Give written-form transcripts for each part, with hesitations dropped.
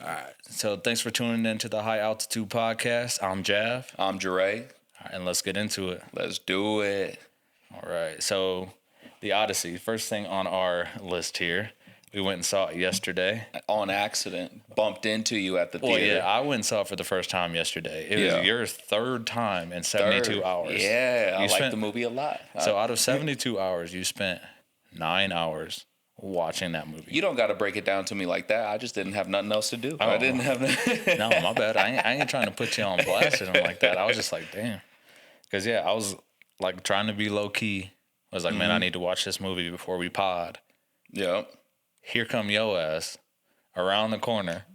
All right. So thanks for tuning in to the High Altitude Podcast. I'm Jav. I'm Jure. All right, and let's get into it. Let's do it. All right. So the Odyssey, first thing on our list here. We went and saw it yesterday. On accident. Bumped into you at the Well, theater. yeah, I went and saw it for the first time yesterday. It was your third time in 72 hours. Yeah, I like the movie a lot. So out of 72 hours, you spent 9 hours watching that movie. You don't got to break it down to me like that. I just didn't have nothing else to do. Oh. I didn't have No, my bad. I ain't trying to put you on blast or anything like that. I was just like, damn. Because, yeah, I was like trying to be low key. I was like, man, I need to watch this movie before we pod. Yep. Here come yo ass around the corner.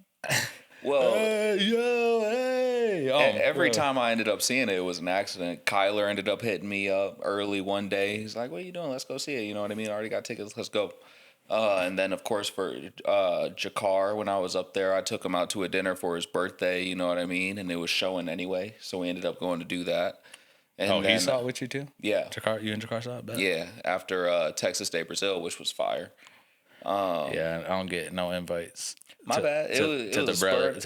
Well, hey. every time I ended up seeing it, it was an accident. Kyler ended up hitting me up early one day. He's like, what are you doing? Let's go see it. You know what I mean? I already got tickets. Let's go. And then, of course, for Jakar, when I was up there, I took him out to a dinner for his birthday. You know what I mean? And it was showing anyway. So we ended up going to do that. And he saw it with you too? Yeah. Jakar, you and Jakar saw it? Bet. Yeah, after Texas Day Brazil, which was fire. Yeah, I don't get no invites. My bad. It was to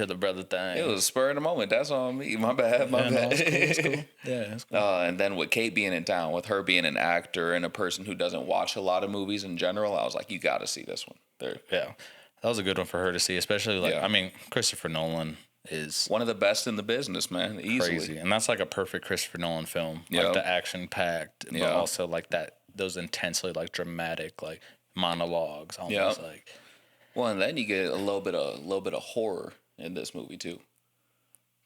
the brother thing. It was a spur of the moment. That's on me. My bad. My bad. No, it's cool. Yeah, it's cool. And then with Kate being in town, with her being an actor and a person who doesn't watch a lot of movies in general, I was like, you got to see this one. Yeah, that was a good one for her to see, especially I mean, Christopher Nolan is one of the best in the business, man. Easily. Crazy, and that's like a perfect Christopher Nolan film. Like the action packed, but also like those intensely like dramatic like monologues, almost like. Well, and then you get a little bit of horror in this movie too.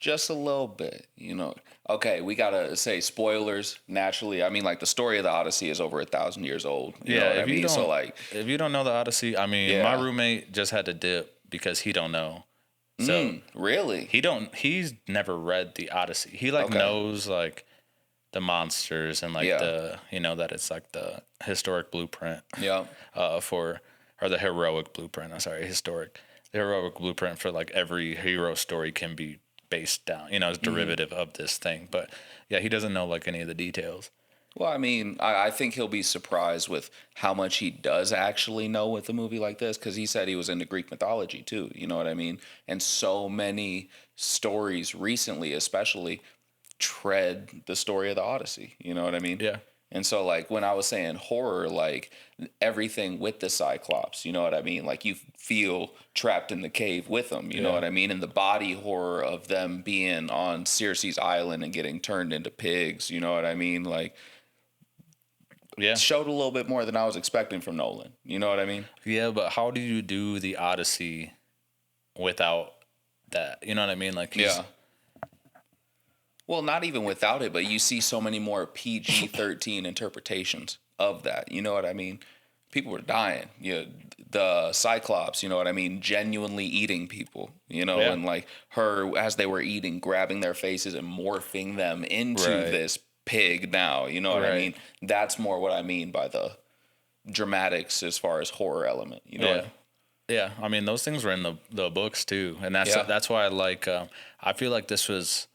Just a little bit, you know. Okay, we gotta say spoilers. Naturally, I mean, like the story of the Odyssey is over 1,000 years old. You know what I mean? So like, if you don't know the Odyssey, I mean, my roommate just had to dip because he don't know. So really, he's never read the Odyssey. He like knows like the monsters and like the that it's like the historic blueprint. Yeah. Or the heroic blueprint. I'm sorry, historic. The heroic blueprint for like every hero story can be based down. It's derivative of this thing. But yeah, he doesn't know like any of the details. Well, I mean, I think he'll be surprised with how much he does actually know with a movie like this, because he said he was into Greek mythology too. You know what I mean? And so many stories recently, especially, tread the story of the Odyssey. You know what I mean? Yeah. And so, like, when I was saying horror, like, everything with the Cyclops, you know what I mean? Like, you feel trapped in the cave with them, you know what I mean? And the body horror of them being on Circe's island and getting turned into pigs, you know what I mean? Like, showed a little bit more than I was expecting from Nolan, you know what I mean? Yeah, but how do you do the Odyssey without that? You know what I mean? Like, Well, not even without it, but you see so many more PG-13 interpretations of that. You know what I mean? People were dying. The Cyclops, you know what I mean? Genuinely eating people, and like her, as they were eating, grabbing their faces and morphing them into this pig now. You know what I mean? That's more what I mean by the dramatics as far as horror element. You know Yeah, I mean, those things were in the books too. And that's why I like, I feel like this was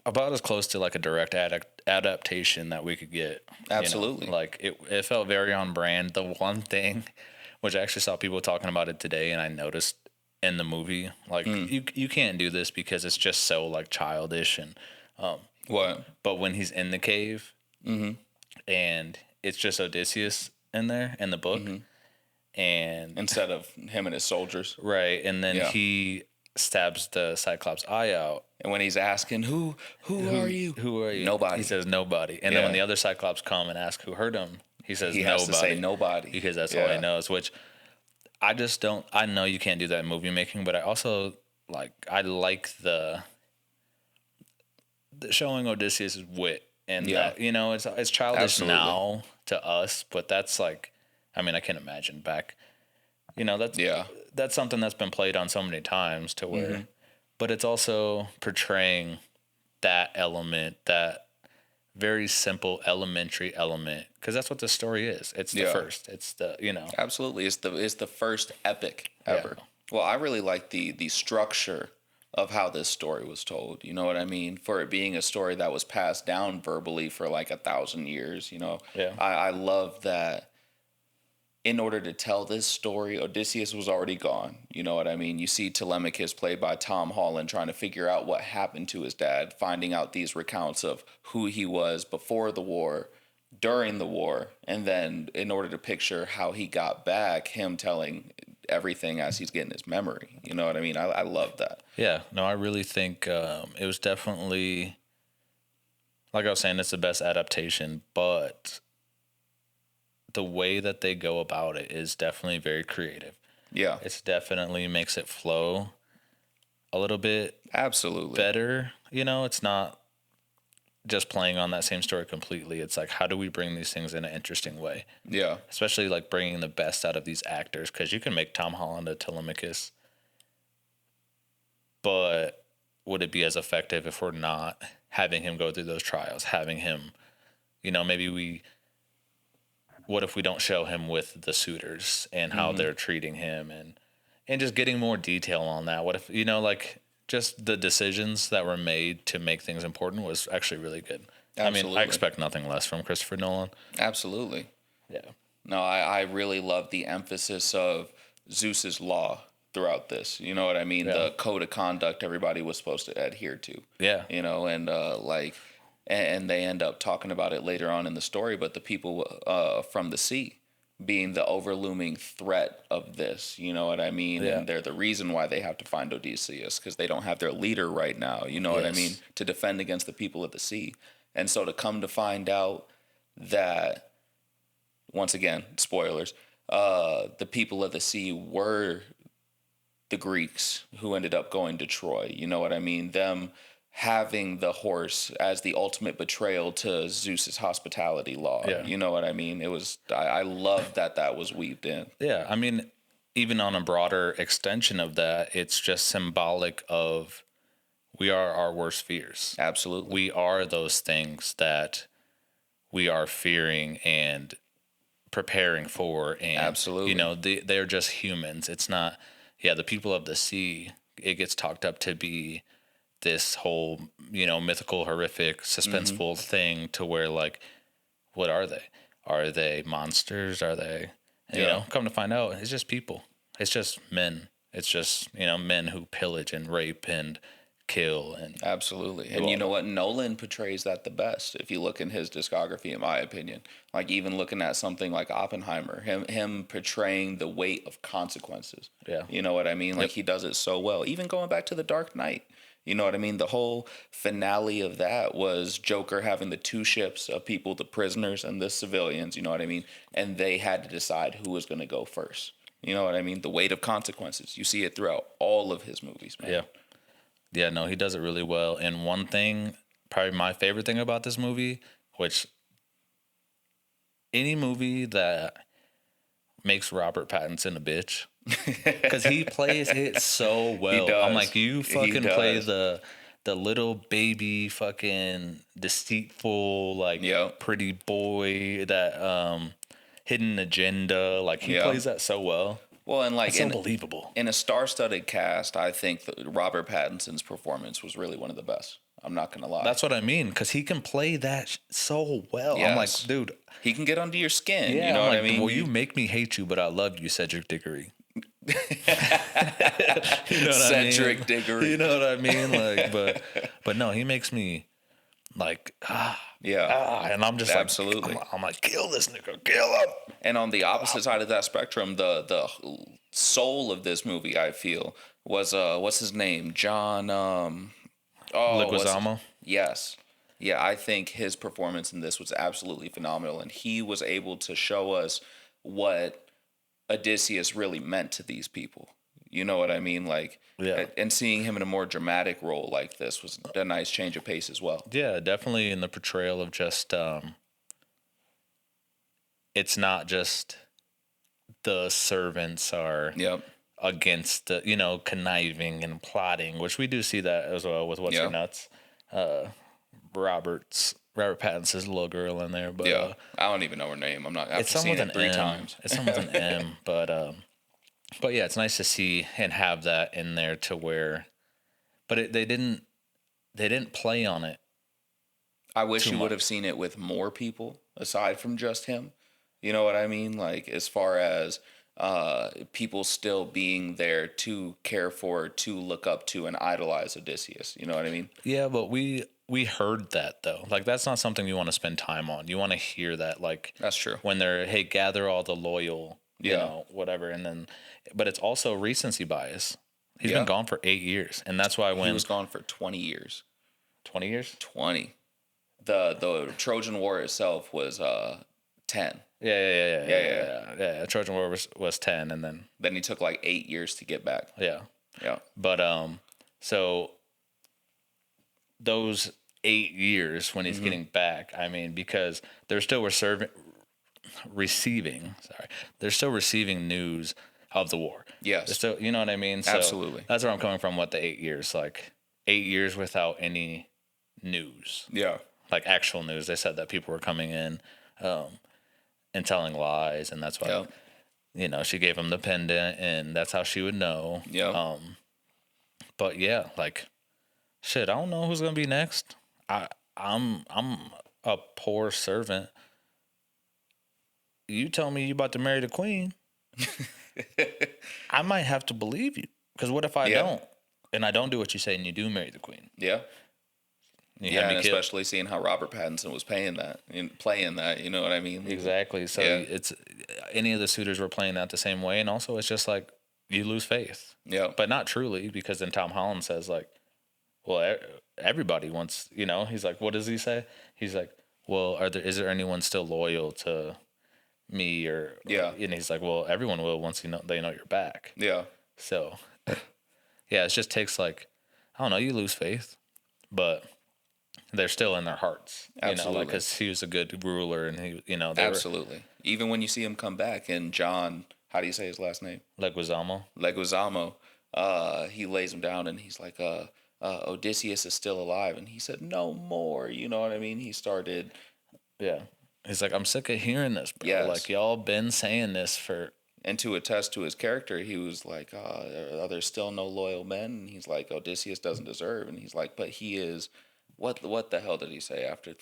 about as close to like a direct adaptation that we could get. Absolutely. Like it felt very on brand. The one thing, which I actually saw people talking about it today, and I noticed in the movie, like you can't do this because it's just so like childish and what? But when he's in the cave, and it's just Odysseus in there in the book, and instead of him and his soldiers, right, and then he stabs the Cyclops' eye out. And when he's asking, who are you? Who are you? Nobody. He says nobody. And then when the other Cyclops come and ask who hurt him, he says nobody. He has to say nobody. Because that's all he knows, which I just don't... I know you can't do that in movie making, but I also I like the showing Odysseus' wit. And that, it's childish now to us, but that's like... I mean, I can't imagine back... That's something that's been played on so many times to where... But it's also portraying that element, that very simple elementary element, because that's what the story is. It's the first. It's the Absolutely, it's the first epic ever. Yeah. Well, I really like the structure of how this story was told. You know what I mean? For it being a story that was passed down verbally for like 1,000 years. Yeah. I love that in order to tell this story, Odysseus was already gone. You know what I mean? You see Telemachus, played by Tom Holland, trying to figure out what happened to his dad, finding out these recounts of who he was before the war, during the war, and then in order to picture how he got back, him telling everything as he's getting his memory. You know what I mean? I love that. Yeah, no, I really think it was definitely, like I was saying, it's the best adaptation, but the way that they go about it is definitely very creative. Yeah. It's definitely makes it flow a little bit absolutely better. You know, it's not just playing on that same story completely. It's like, how do we bring these things in an interesting way? Yeah. Especially like bringing the best out of these actors, because you can make Tom Holland a Telemachus, but would it be as effective if we're not having him go through those trials, having him, you know, what if we don't show him with the suitors and how they're treating him, and just getting more detail on that? What if, you know, like just the decisions that were made to make things important was actually really good. Absolutely. I mean, I expect nothing less from Christopher Nolan. Absolutely. Yeah. No, I really love the emphasis of Zeus's law throughout this. You know what I mean? Yeah. The code of conduct everybody was supposed to adhere to. Yeah. You know, and and they end up talking about it later on in the story, but the people from the sea being the overlooming threat of this, you know what I mean? Yeah. And they're the reason why they have to find Odysseus, because they don't have their leader right now, you know what I mean? To defend against the people of the sea. And so to come to find out that, once again, spoilers, the people of the sea were the Greeks who ended up going to Troy, you know what I mean? Them having the horse as the ultimate betrayal to Zeus's hospitality law. Yeah. You know what I mean? It was, I love that was weaved in. Yeah. I mean, even on a broader extension of that, it's just symbolic of we are our worst fears. Absolutely. We are those things that we are fearing and preparing for. And, absolutely. You know, they're just humans. It's not, the people of the sea, it gets talked up to be this whole, you know, mythical, horrific, suspenseful thing, to where, like, what are they? Are they monsters? Are they, you know, come to find out, it's just people. It's just men. It's just, you know, men who pillage and rape and kill. And absolutely. And you know what? Nolan portrays that the best. If you look in his discography, in my opinion, like even looking at something like Oppenheimer, him portraying the weight of consequences. Yeah. You know what I mean? Like he does it so well. Even going back to The Dark Knight. You know what I mean? The whole finale of that was Joker having the two ships of people, the prisoners and the civilians, you know what I mean? And they had to decide who was going to go first. You know what I mean? The weight of consequences. You see it throughout all of his movies, man. Yeah. Yeah, no, he does it really well. And one thing, probably my favorite thing about this movie, which any movie that makes Robert Pattinson a bitch, because he plays it so well. I'm like, you fucking play the little baby fucking deceitful, like pretty boy, that hidden agenda. Like he plays that so well. Well, and like it's unbelievable. In a star-studded cast, I think that Robert Pattinson's performance was really one of the best. I'm not gonna lie. That's what I mean, because he can play that so well. Yes. I'm like, dude, he can get under your skin. Yeah, you know what I mean? Well, you make me hate you, but I love you, Cedric Diggory. You know Cedric I mean? Diggory. You know what I mean? Like, but no, he makes me like and I'm just absolutely. I'm like, kill this nigga, kill him. And on the opposite side of that spectrum, the soul of this movie, I feel, was what's his name, John Leguizamo. Yes. Yeah, I think his performance in this was absolutely phenomenal, and he was able to show us what Odysseus really meant to these people. You know what I mean? Like, and seeing him in a more dramatic role like this was a nice change of pace as well. Yeah, definitely in the portrayal of just, it's not just the servants are against the, you know, conniving and plotting, which we do see that as well with What's Her Nuts. Robert Pattinson's little girl in there, but I don't even know her name. I've seen it 3 times. It's someone with an M, but yeah, it's nice to see and have that in there to where, but they didn't play on it. I wish you would have seen it with more people aside from just him. You know what I mean? Like, as far as people still being there to care for, to look up to, and idolize Odysseus. You know what I mean? Yeah, but we heard that though. Like that's not something you want to spend time on. You want to hear that, like That's true. when they're, hey, gather all the loyal, you Yeah. know, whatever, and then, but it's also recency bias. He's Yeah. been gone for 8 years, and that's why when He was gone for 20 years. 20 years. 20. The Trojan War itself was 10. Yeah. Trojan War was 10, and Then he took like 8 years to get back. yeah. Yeah. But so those 8 years when he's getting back, I mean, because they're still receiving news of the war. Yes. They're still, you know what I mean? So Absolutely. that's where I'm coming from. What the 8 years, like 8 years without any news, Yeah. like actual news. They said that people were coming in and telling lies, and that's why. Yeah. You know, she gave him the pendant, and that's how she would know. Yeah. But yeah, like, shit, I don't know who's gonna be next. I'm a poor servant. You tell me you about to marry the queen, I might have to believe you. Because what if I don't, and I don't do what you say, and you do marry the queen? Yeah. You had and me killed. especially seeing how Robert Pattinson was playing that, you know what I mean? Exactly. So it's any of the suitors were playing that the same way, and also it's just like you lose faith. Yeah. But not truly, because then Tom Holland says like, well, everybody wants, you know, he's like, what does he say? He's like, well, is there anyone still loyal to me or and he's like, well, everyone will once they know you're back. Yeah. So yeah, it just takes like, I don't know, you lose faith, but they're still in their hearts. Absolutely. You know, like, because he was a good ruler, and he, you know, Absolutely. Even when you see him come back, and John, how do you say his last name? Leguizamo. He lays him down, and he's like, Odysseus is still alive, and he said, no more. You know what I mean? He started. Yeah. He's like, I'm sick of hearing this, bro. Yes. Like, y'all been saying this for. And to attest to his character, he was like, are there still no loyal men? And he's like, Odysseus doesn't deserve. And he's like, but he is. What the hell did he say after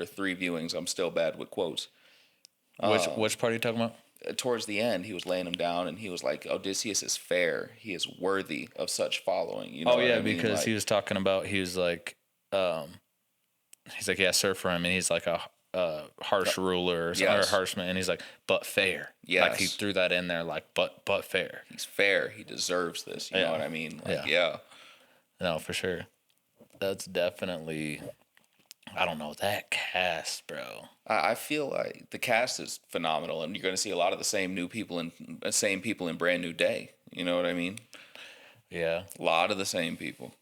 3 viewings? I'm still bad with quotes. Which part are you talking about? Towards the end, he was laying him down, and he was like, Odysseus is fair. He is worthy of such following. You know what I mean? Because he was talking about, he was like, he's like, yeah, serve for him, and he's like a harsh ruler or, something, or a harsh man, and he's like, but fair. Yes. Like he threw that in there, like, but fair. He's fair. He deserves this. You know what I mean? Like, yeah. No, for sure. That's definitely, I don't know, that cast, bro. I feel like the cast is phenomenal, and you're going to see a lot of the same people in Brand New Day. You know what I mean? Yeah. A lot of the same people.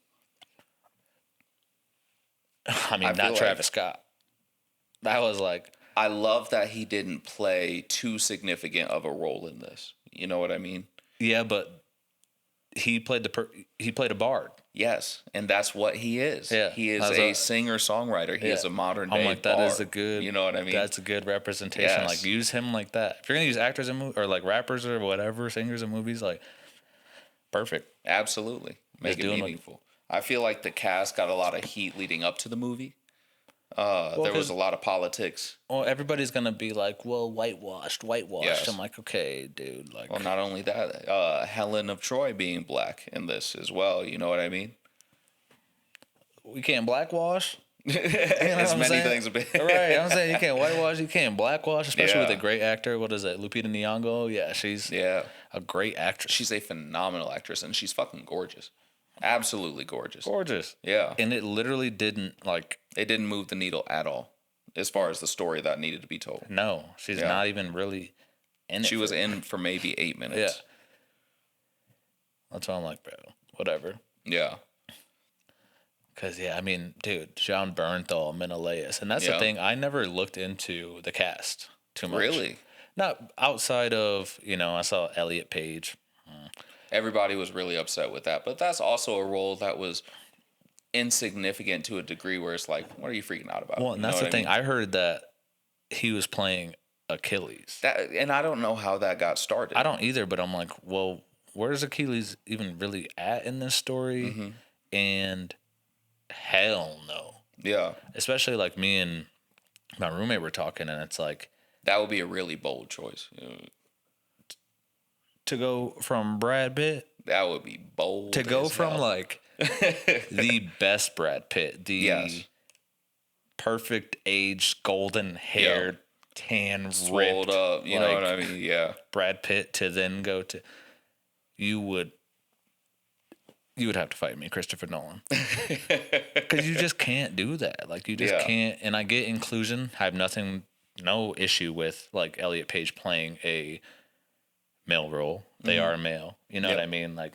I mean, not Travis Scott. That was like, I love that he didn't play too significant of a role in this. You know what I mean? Yeah, but he played a bard. Yes, and that's what he is. Yeah, he is a singer-songwriter. He is a modern day. I'm like, that bard. is a good. You know what I mean? That's a good representation. Yes. Like, use him like that. If you're gonna use actors in movies or like rappers or whatever, singers in movies, like, perfect. Absolutely, make it meaningful. I feel like the cast got a lot of heat leading up to the movie. There was a lot of politics. Well, everybody's gonna be like, "Well, whitewashed." Yes. I'm like, okay, dude. Like, Well, not only that, Helen of Troy being black in this as well. You know what I mean? we can't blackwash. As many things have been. Right. I'm saying you can't whitewash, you can't blackwash, especially Yeah. with a great actor. What is it, Lupita Nyong'o? Yeah, she's a great actress. She's a phenomenal actress, and she's fucking gorgeous. Absolutely gorgeous. Gorgeous. Yeah. And it literally didn't like. It didn't move the needle at all, as far as the story that needed to be told. No, she's not even really in it. She was in for maybe 8 minutes. Yeah. That's why I'm like, bro, whatever. Yeah. Because, yeah, I mean, dude, John Bernthal, Menelaus. And that's the thing. I never looked into the cast too much. Really? Not outside of, I saw Elliot Page. Everybody was really upset with that. But that's also a role that was insignificant to a degree where it's like, what are you freaking out about? Well, and that's the thing. I heard that he was playing Achilles. And I don't know how that got started. I don't either, but I'm like, well, where's Achilles even really at in this story? Mm-hmm. And hell no. Yeah. Especially like me and my roommate were talking, and it's like, That would be a really bold choice. To go from Brad Pitt. That would be bold. To go from like the best Brad Pitt, the perfect aged, golden haired, tan, swelled ripped, up. You know what I mean? Yeah. Brad Pitt to then go to. You would have to fight me, Christopher Nolan, because you just can't do that. Like you just can't. And I get inclusion. I have no issue with like Elliot Page playing a male role. They are male. You know what I mean? Like,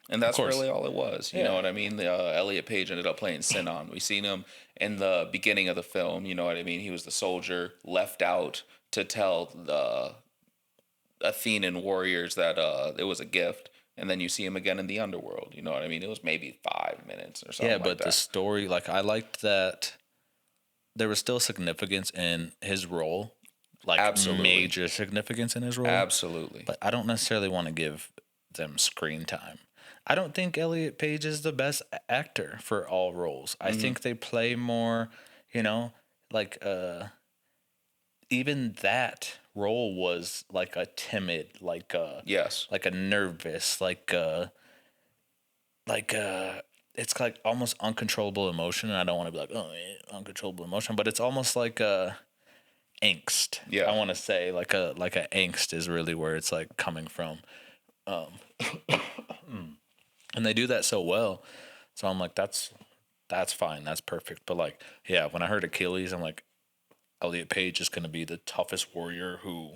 and that's really all it was. You know what I mean? Elliot Page ended up playing Sinon. We seen him in the beginning of the film. You know what I mean? He was the soldier left out to tell the Athenan warriors that it was a gift. And then you see him again in the underworld. You know what I mean? It was maybe 5 minutes or something. Yeah, but the story, like, I liked that there was still significance in his role. Like, major significance in his role. Absolutely. But I don't necessarily want to give them screen time. I don't think Elliot Page is the best actor for all roles. I think they play more, you know, like, even that role was like a timid, like a like a nervous, it's like almost uncontrollable emotion. And I don't want to be like, uncontrollable emotion, but it's almost like a angst. Yeah, I want to say like a angst is really where it's like coming from, and they do that so well. So I'm like, that's fine, that's perfect. But like, yeah, when I heard Achilles, I'm like, Elliot Page is going to be the toughest warrior who.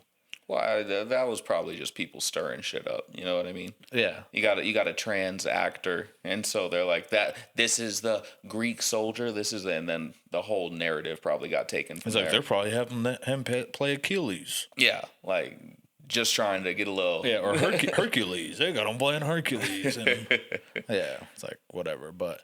Well, that was probably just people stirring shit up. You know what I mean? Yeah. You got a trans actor, and so they're like that. This is the Greek soldier. And then the whole narrative probably got taken from there. It's like they're probably having him play Achilles. Yeah, like just trying to get a little. Yeah, or Hercules. They got him playing Hercules, and yeah, it's like whatever. But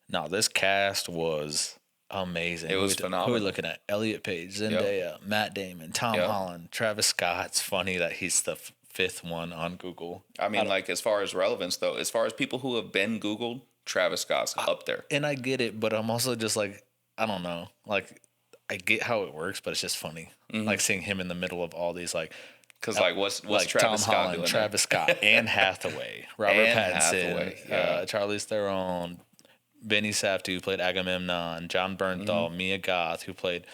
no, this cast was amazing. It was phenomenal. Who are we looking at? Elliot Page, Zendaya, Matt Damon, Tom Holland, Travis Scott. It's funny that he's the fifth one on Google. I mean, like, as far as relevance, though, as far as people who have been Googled, Travis Scott's up there. And I get it, but I'm also just like, I don't know. Like, I get how it works, but it's just funny. Like, seeing him in the middle of all these, like... Because, like, what's like Travis Tom Scott Holland, doing Travis Scott, Anne Hathaway, Robert Pattinson, Charlize Theron... Benny Safdie, who played Agamemnon, John Bernthal, Mia Goth, who played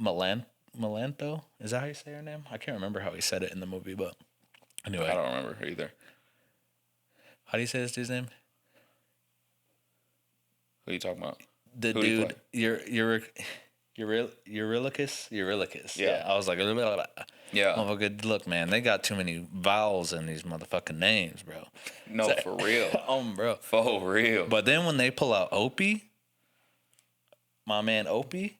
Melanto. Is that how you say her name? I can't remember how he said it in the movie, but anyway. I don't remember either. How do you say this dude's name? Who are you talking about? The Who dude, Eurylochus. Yeah. I was like, motherfucker, look, man, they got too many vowels in these motherfucking names, bro. No, so, for real. Bro. For real. But then when they pull out Opie, my man Opie.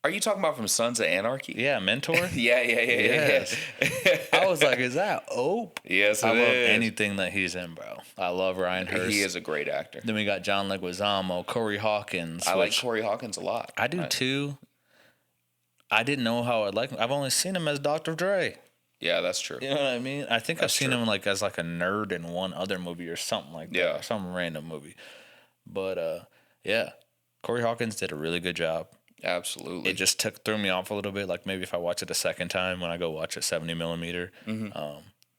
Are you talking about from Sons of Anarchy? Yeah, Mentor. Yeah. I was like, is that Ope? Yes, I love anything that he's in, bro. I love Ryan Hurst. He is a great actor. Then we got John Leguizamo, Corey Hawkins. I like Corey Hawkins a lot. I do too. I didn't know how I'd like him. I've only seen him as Dr. Dre. Yeah, that's true. You know what I mean? I think I've seen him like as like a nerd in one other movie or something like that. Yeah. Some random movie. But yeah. Corey Hawkins did a really good job. Absolutely. It just threw me off a little bit. Like maybe if I watch it a second time when I go watch it 70 millimeter,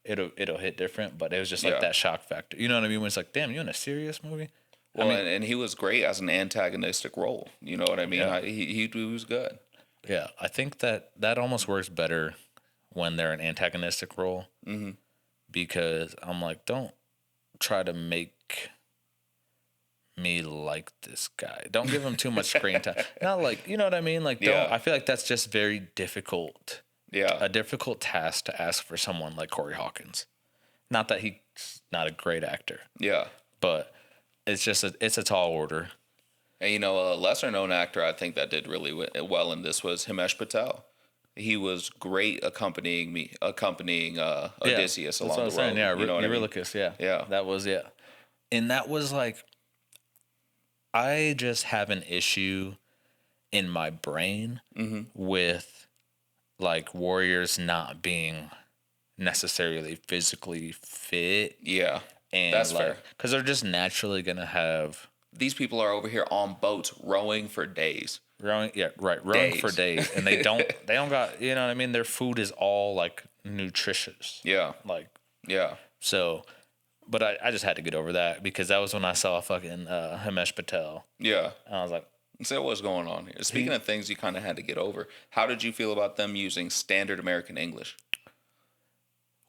it'll hit different. But it was just like that shock factor. You know what I mean? When it's like, damn, you in a serious movie? Well, and he was great as an antagonistic role. You know what I mean? Yeah. He was good. Yeah, I think that almost works better when they're an antagonistic role. Mm-hmm. Because I'm like, don't try to make me like this guy. Don't give him too much screen time. Not like, you know what I mean? Like, don't. I feel like that's just very difficult. Yeah. A difficult task to ask for someone like Corey Hawkins. Not that he's not a great actor. Yeah. But it's just it's a tall order. And, you know, a lesser-known actor I think that did really well in this was Himesh Patel. He was great accompanying Odysseus along the road. Saying. Yeah, Eurylochus, yeah. That was, And that was like, I just have an issue in my brain with, like, warriors not being necessarily physically fit. Yeah, and that's fair. Because they're just naturally going to have... These people are over here on boats rowing for days. Rowing, yeah, right. Rowing for days, and they don't got, you know what I mean. Their food is all like nutritious. Yeah. Like, yeah. So, but I just had to get over that because that was when I saw fucking Himesh Patel. Yeah. And I was like, so what's going on here? Speaking of things you kind of had to get over, how did you feel about them using standard American English?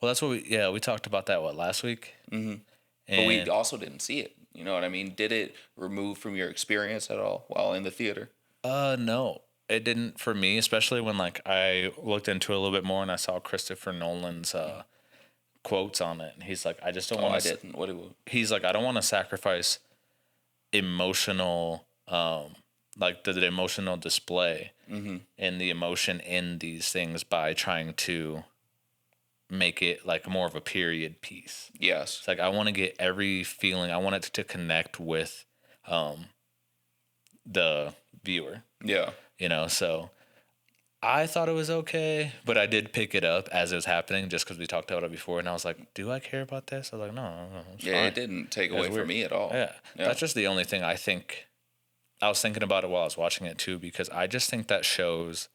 Well, that's what we talked about that last week. Mm-hmm. But we also didn't see it. You know what I mean? Did it remove from your experience at all while in the theater? No, it didn't for me, especially when like I looked into it a little bit more and I saw Christopher Nolan's quotes on it, and he's like, I just don't want to. I didn't. What? He's like, I don't want to sacrifice emotional, like the emotional display and the emotion in these things by trying to make it like more of a period piece. Yes. It's like I want to get every feeling. I want it to connect with the viewer. Yeah. You know, so I thought it was okay, but I did pick it up as it was happening just because we talked about it before, and I was like, do I care about this? I was like, no, it's fine. It didn't take away from me at all. Yeah. That's just the only thing I think. I was thinking about it while I was watching it too, because I just think that shows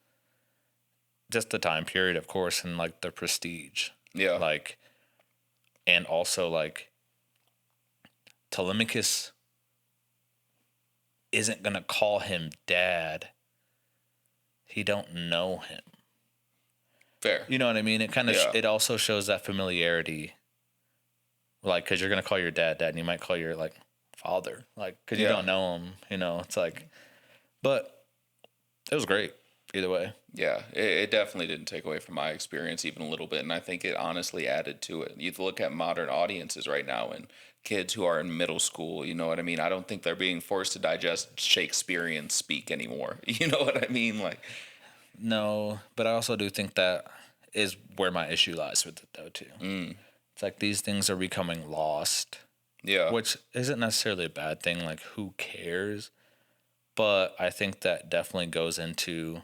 just the time period, of course, and like the prestige. Yeah. Like, and also like Telemachus isn't going to call him dad. He don't know him. Fair. You know what I mean? It kind of, it also shows that familiarity. Like, cause you're going to call your dad, and you might call your like father, like, cause you don't know him, you know, it's like, but it was great either way. Yeah, it definitely didn't take away from my experience even a little bit, and I think it honestly added to it. You look at modern audiences right now and kids who are in middle school, you know what I mean? I don't think they're being forced to digest Shakespearean speak anymore. You know what I mean? Like, no, but I also do think that is where my issue lies with it though too. It's like these things are becoming lost. Yeah. Which isn't necessarily a bad thing, like who cares? But I think that definitely goes into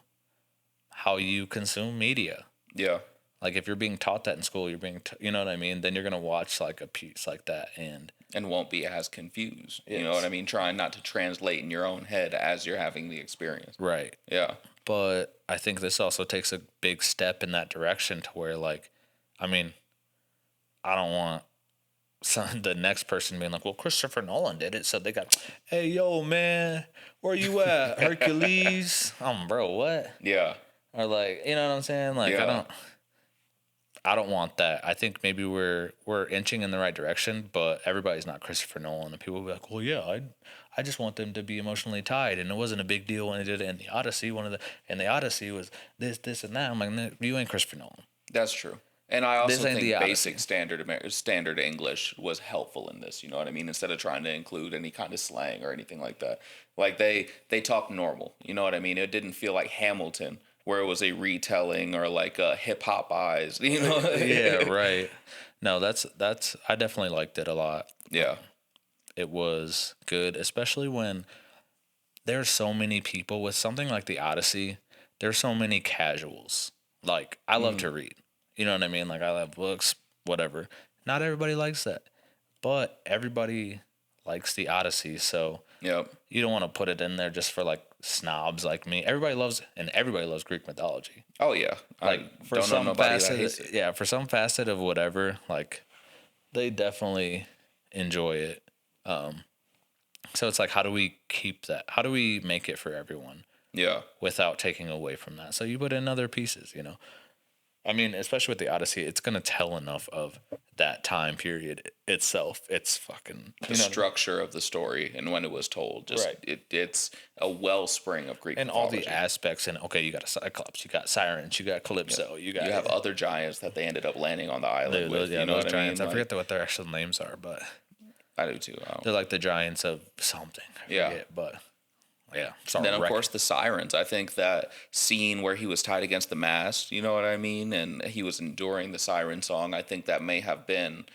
how you consume media. Yeah. Like if you're being taught that in school, you're being, you know what I mean? Then you're going to watch like a piece like that and won't be as confused. You know what I mean? Trying not to translate in your own head as you're having the experience. Right. Yeah. But I think this also takes a big step in that direction to where like, I mean, I don't want the next person being like, well, Christopher Nolan did it, so they got, hey, yo, man, where you at, Hercules? Bro, what? Yeah. Or like, you know what I'm saying? Like, I don't want that. I think maybe we're inching in the right direction, but everybody's not Christopher Nolan, and people will be like, well, yeah, I just want them to be emotionally tied, and it wasn't a big deal when they did it in the Odyssey. And the Odyssey was this, and that. I'm like, no, you ain't Christopher Nolan. That's true. And I also think basic standard English was helpful in this. You know what I mean? Instead of trying to include any kind of slang or anything like that, like they talk normal. You know what I mean? It didn't feel like Hamilton, where it was a retelling or like a hip hop eyes. You know? Yeah, right. No, that's I definitely liked it a lot. Yeah, it was good, especially when there's so many people with something like the Odyssey. There's so many casuals. Like I love to read. You know what I mean? Like I love books, whatever. Not everybody likes that, but everybody likes the Odyssey. So you don't want to put it in there just for like snobs like me. Everybody loves Greek mythology. Oh yeah, like for some facet, for some facet of whatever, like they definitely enjoy it. So it's like, how do we keep that? How do we make it for everyone? Yeah, without taking away from that. So you put in other pieces, you know. I mean, especially with the Odyssey, it's going to tell enough of that time period itself. It's fucking... The structure of the story and when it was told. Just it's a wellspring of Greek mythology. All the aspects. And, okay, you got a Cyclops, you got Sirens, you got Calypso, you have other giants that they ended up landing on the island with. Yeah, you know those giants. I mean? I forget what their actual names are, but... I do too. They're like the giants of something. I forget, but... Yeah. And then, of course, the Sirens. I think that scene where he was tied against the mast, you know what I mean? And he was enduring the siren song. I think that may have been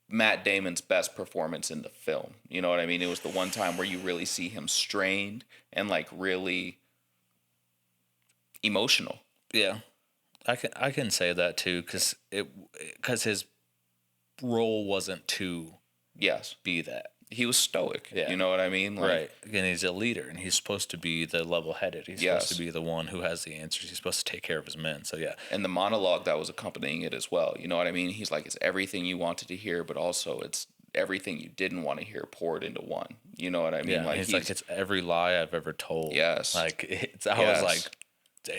Matt Damon's best performance in the film. You know what I mean? It was the one time where you really see him strained and like really emotional. Yeah. I can say that too, because his role wasn't to be that. he was stoic. Yeah. You know what I mean? Like, right. And he's a leader, and he's supposed to be the level-headed. He's supposed to be the one who has the answers. He's supposed to take care of his men. So, yeah. And the monologue that was accompanying it as well. You know what I mean? He's like, it's everything you wanted to hear, but also it's everything you didn't want to hear poured into one. You know what I mean? Yeah, like he's like, it's every lie I've ever told. Yes. Like, I was like,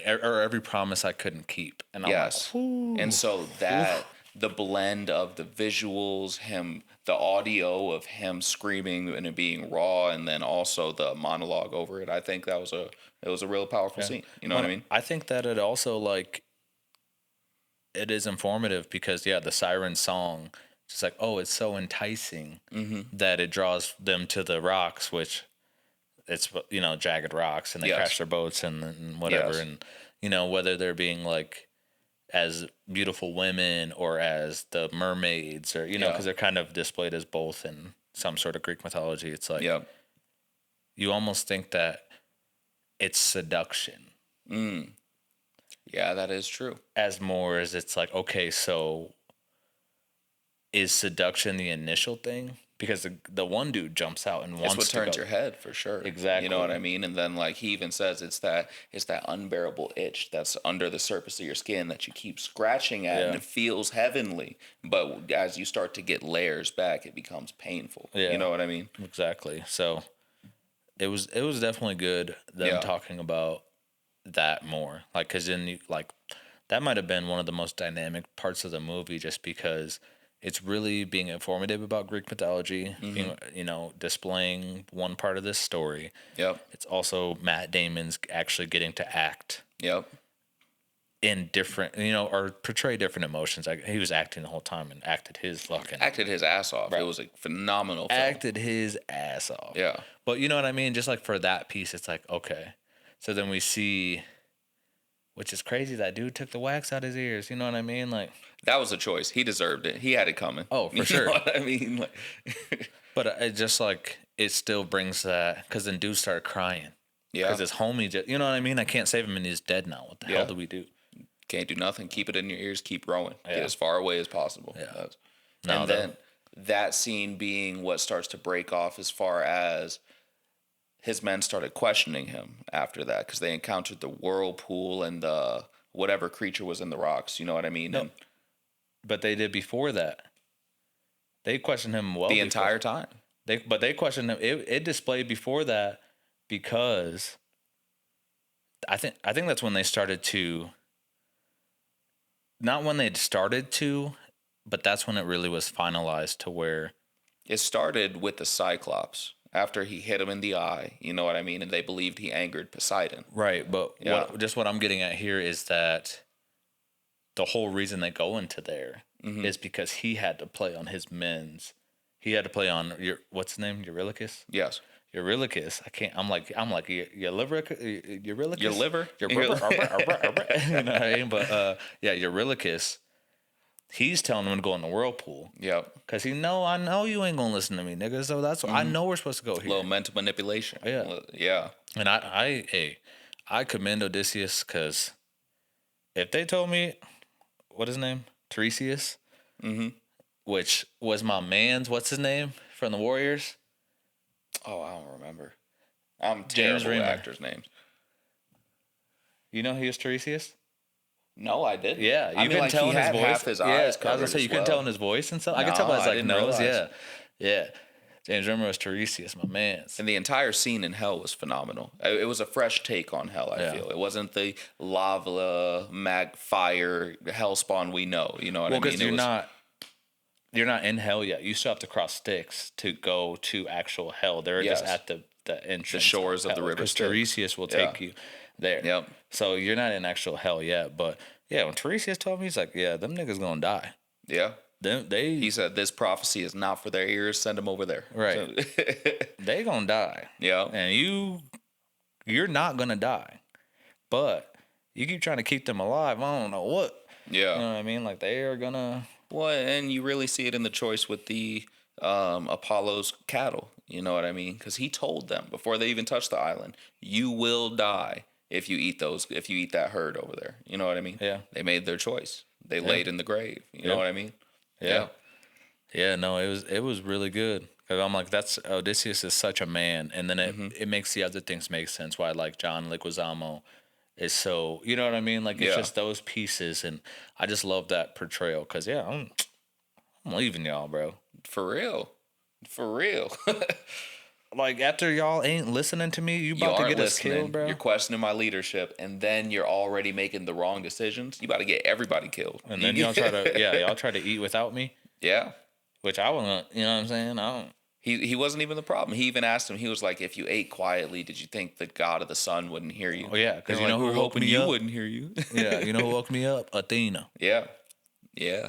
or every promise I couldn't keep. And I'm like, and so that, the blend of the visuals, the audio of him screaming and it being raw, and then also the monologue over it, I think it was a real powerful scene. You know what I mean? I think that it also, like, it is informative because, the siren song, just like, oh, it's so enticing that it draws them to the rocks, which it's, jagged rocks, and they crash their boats and whatever. And, whether they're being like as beautiful women or as the mermaids, or, because they're kind of displayed as both in some sort of Greek mythology. It's like, you almost think that it's seduction. Yeah, that is true. As more as it's like, okay, so is seduction the initial thing? Because the one dude jumps out and wants to go. It's what turns your head, for sure. Exactly. You know what I mean? And then, like, he even says it's that unbearable itch that's under the surface of your skin that you keep scratching at, and it feels heavenly. But as you start to get layers back, it becomes painful. Yeah. You know what I mean? Exactly. So it was definitely good them talking about that more. Like, because then that might have been one of the most dynamic parts of the movie, just because it's really being informative about Greek mythology, being, displaying one part of this story. Yep. It's also Matt Damon's actually getting to act. Yep. In different, or portray different emotions. Like, he was acting the whole time and acted his ass off. Right. It was a phenomenal film. Acted his ass off. Yeah. But you know what I mean? Just like for that piece, it's like, okay. So then we see, which is crazy, that dude took the wax out his ears. You know what I mean? Like, that was a choice. He deserved it. He had it coming. Oh, for sure. You know what I mean? Like, but it just, like, it still brings that, because then dude started crying. Yeah. Because his homie just, you know what I mean? I can't save him and he's dead now. What the hell do we do? Can't do nothing. Keep it in your ears. Keep rowing. Get as far away as possible. Yeah. And then that scene being what starts to break off as far as his men started questioning him after that, because they encountered the whirlpool and the whatever creature was in the rocks. You know what I mean? No, but they did before that. They questioned him the entire time. They questioned him. It displayed before that, because I think that's when they started to. Not when they started to, but that's when it really was finalized to where. It started with the Cyclops. After he hit him in the eye, you know what I mean? And they believed he angered Poseidon. Right, but what I'm getting at here is that the whole reason they go into there is because he had to play on his men's. He had to play on what's his name? Eurylochus? Yes. Eurylochus. I'm like Eurylochus? Your liver? You know what I mean? But Eurylochus. He's telling him to go in the whirlpool. Yep. Because I know you ain't going to listen to me, nigga. So that's what I know we're supposed to go here. A little mental manipulation. Yeah. Yeah. And I commend Odysseus, because if they told me, what his name? Tiresias? Which was my man's, what's his name? From the Warriors? Oh, I don't remember. I'm terrible with actors' names. You know he was Tiresias? No, I didn't. Yeah, you couldn't tell in his voice. Half his eyes covered. I was gonna say you couldn't tell in his voice and stuff. I could tell by his nose. Realize. Yeah. James Remmer was Tiresias, my man. And the entire scene in hell was phenomenal. It was a fresh take on hell. I feel it wasn't the lava, fire, hellspawn we know. You know what I mean? Because you're not in hell yet. You still have to cross Styx to go to actual hell. They're just at the entrance, the shores of the river. Because Tiresias will take you there. Yep. So you're not in actual hell yet. But yeah, when Tiresias told me, he's like, yeah, them niggas gonna die. Yeah. He said this prophecy is not for their ears. Send them over there. Right. They gonna die. Yeah. And you're not gonna die, but you keep trying to keep them alive. I don't know what. Yeah. You know what I mean? Like, they are gonna. Well, and you really see it in the choice with the Apollo's cattle. You know what I mean? Because he told them before they even touched the island, you will die if you eat that herd over there. You know what I mean? Yeah. They made their choice. They laid in the grave. You know what I mean? Yeah. Yeah, no, it was really good. Because I'm like, that's Odysseus is such a man, and then it makes the other things make sense. Why like John Leguizamo is so, you know what I mean? Like it's just those pieces, and I just love that portrayal. Because I'm leaving y'all, bro. For real. Like after y'all ain't listening to me, you about to get us killed, bro. You're questioning my leadership, and then you're already making the wrong decisions. You about to get everybody killed, and then y'all try to eat without me. Yeah, which I wasn't. You know what I'm saying? I don't. He wasn't even the problem. He even asked him. He was like, "If you ate quietly, did you think the god of the sun wouldn't hear you?" Oh yeah, because you know who woke me up? Wouldn't hear you. Yeah, you know who woke me up? Athena. Yeah.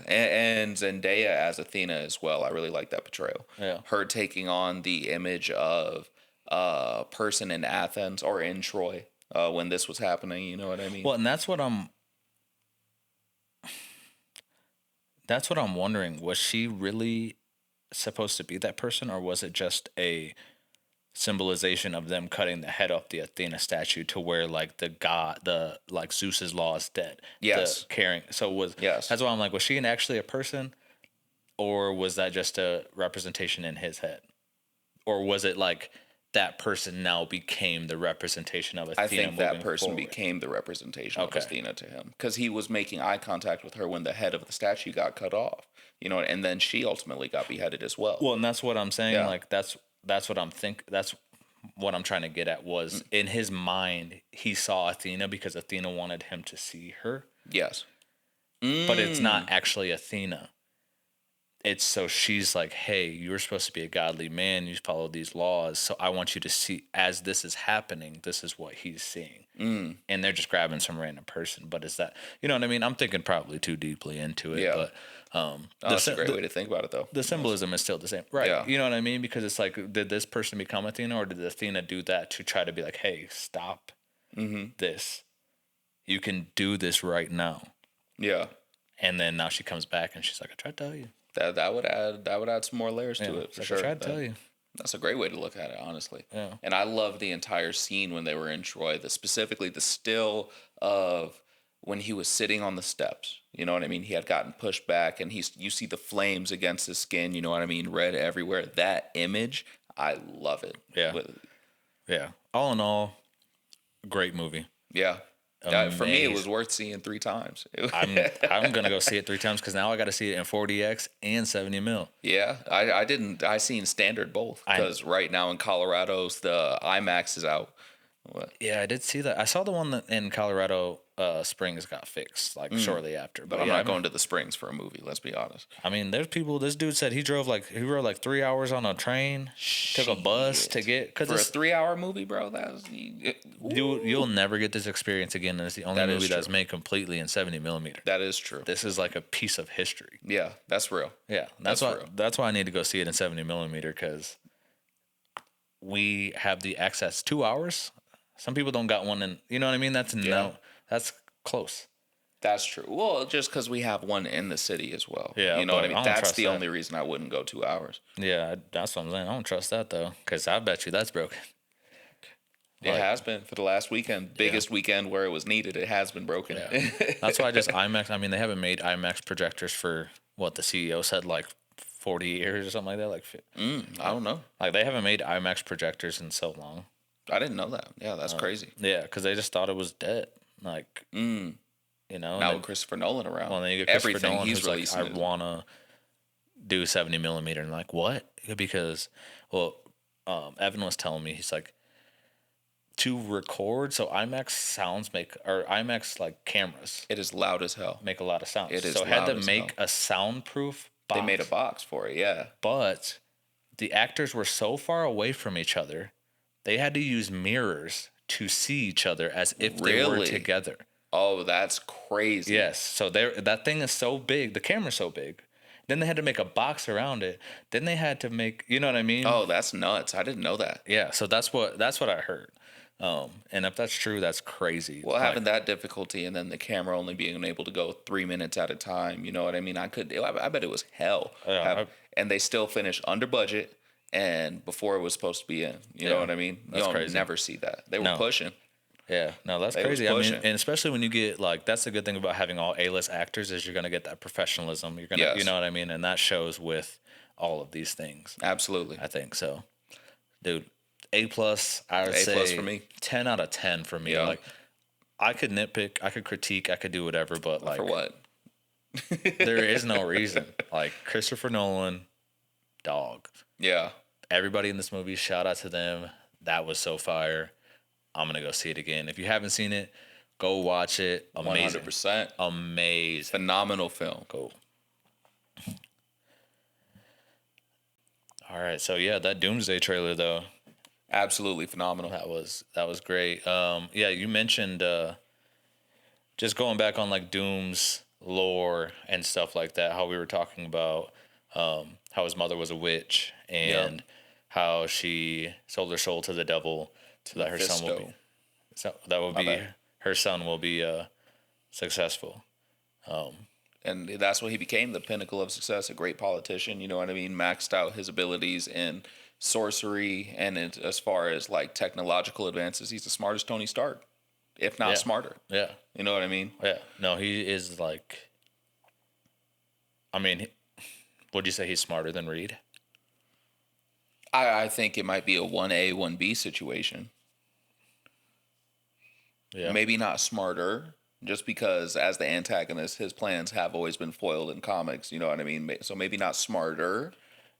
And Zendaya as Athena as well. I really like that portrayal. Yeah, her taking on the image of a person in Athens or in Troy when this was happening. You know what I mean? Well, and that's what I'm wondering. Was she really supposed to be that person, or was it just a symbolization of them cutting the head off the Athena statue to where like like Zeus's law is dead? Yes. That's why I'm like, was she actually a person, or was that just a representation in his head, or was it like that person now became the representation of Athena? I think that person forward? Became the representation of Athena to him, because he was making eye contact with her when the head of the statue got cut off. You know, and then she ultimately got beheaded as well. Well, and that's what I'm saying. Yeah. Like that's what I'm That's what I'm trying to get at was in his mind he saw Athena because Athena wanted him to see her. Yes. But it's not actually Athena. It's so she's like, hey, you're supposed to be a godly man. You follow these laws. So I want you to see, as this is happening, this is what he's seeing. And they're just grabbing some random person. But is that, you know what I mean? I'm thinking probably too deeply into it. Yeah. But that's a great way to think about it, though. The symbolism is still the same. Right. Yeah. You know what I mean? Because it's like, did this person become Athena, or did Athena do that to try to be like, hey, stop this. You can do this right now. Yeah. And then now she comes back and she's like, I tried to tell you. That would add some more layers to it for sure. I tried to tell you. That's a great way to look at it, honestly. Yeah. And I love the entire scene when they were in Troy, specifically the still of when he was sitting on the steps. You know what I mean? He had gotten pushed back, and you see the flames against his skin. You know what I mean? Red everywhere. That image, I love it. Yeah. Yeah. All in all, great movie. Yeah. For me, it was worth seeing 3 times. I'm gonna go see it 3 times because now I got to see it in 4DX and 70 mil. Yeah, I seen standard both because right now in Colorado's the IMAX is out. What? Yeah, I did see that. I saw the one that in Colorado Springs got fixed shortly after. But I'm not going to the Springs for a movie. Let's be honest. I mean, there's people. This dude said he rode like 3 hours on a train, took a bus to get for a 3-hour movie, bro. You'll never get this experience again. And it's the only movie that's made completely in 70 millimeter. That is true. This is like a piece of history. Yeah, that's real. Yeah, that's why I need to go see it in 70 millimeter because we have the access 2 hours. Some people don't got one, and you know what I mean. That's close. That's true. Well, just because we have one in the city as well. Yeah, you know what I mean. That's the only reason I wouldn't go 2 hours. Yeah, that's what I'm saying. I don't trust that though, because I bet you that's broken. It has been for the last weekend, biggest weekend where it was needed. It has been broken. Yeah. That's why IMAX. I mean, they haven't made IMAX projectors for what the CEO said, like 40 years or something like that. I don't know. Like they haven't made IMAX projectors in so long. I didn't know that. Yeah, that's crazy. Yeah, because they just thought it was dead. Like, you know. Now with Christopher Nolan around, well, then you get everything Nolan, he's releasing. Like, I want to do 70 millimeter, and like what? Because Evan was telling me, he's like, to record. So IMAX IMAX like cameras. It is loud as hell. Make a lot of sound. It is. So had to make a soundproof box. They made a box for it. Yeah, but the actors were so far away from each other. They had to use mirrors to see each other as if they were together. Oh, that's crazy. Yes. So that thing is so big. The camera's so big. Then they had to make a box around it. Then they had to make, you know what I mean? Oh, that's nuts. I didn't know that. Yeah. So that's what I heard. And if that's true, that's crazy. Well, having that difficulty and then the camera only being able to go 3 minutes at a time, you know what I mean? I bet it was hell. And they still finished under budget. And before it was supposed to be in, you know what I mean? You'll never see that. They were pushing. Yeah, no, that's crazy. I mean, and especially when you get like, that's the good thing about having all A-list actors is you're gonna get that professionalism. You're gonna, you know what I mean, and that shows with all of these things. Absolutely. I think so. Dude, A+, I would say A+ for me. 10 out of 10 for me. Yeah. Like, I could nitpick, I could critique, I could do whatever, but like, For what? there is no reason. Like, Christopher Nolan, dog. Yeah. Everybody in this movie, shout out to them. That was so fire. I'm going to go see it again. If you haven't seen it, go watch it. Amazing. 100%. Amazing. Phenomenal film. Cool. All right. So, yeah, that Doomsday trailer, though. Absolutely phenomenal. That was great. Yeah, you mentioned just going back on, like, Doom's lore and stuff like that, how we were talking about how his mother was a witch and how she sold her soul to the devil so that her son will be... So that will be... Her son will be successful. And that's what he became, the pinnacle of success, a great politician, you know what I mean? Maxed out his abilities in sorcery and as far as like technological advances, he's the smartest Tony Stark, if not smarter. Yeah. You know what I mean? Yeah. No, he is like... I mean, would you say he's smarter than Reed? I think it might be a 1A, 1B situation. Yeah. Maybe not smarter, just because as the antagonist, his plans have always been foiled in comics. You know what I mean? So maybe not smarter.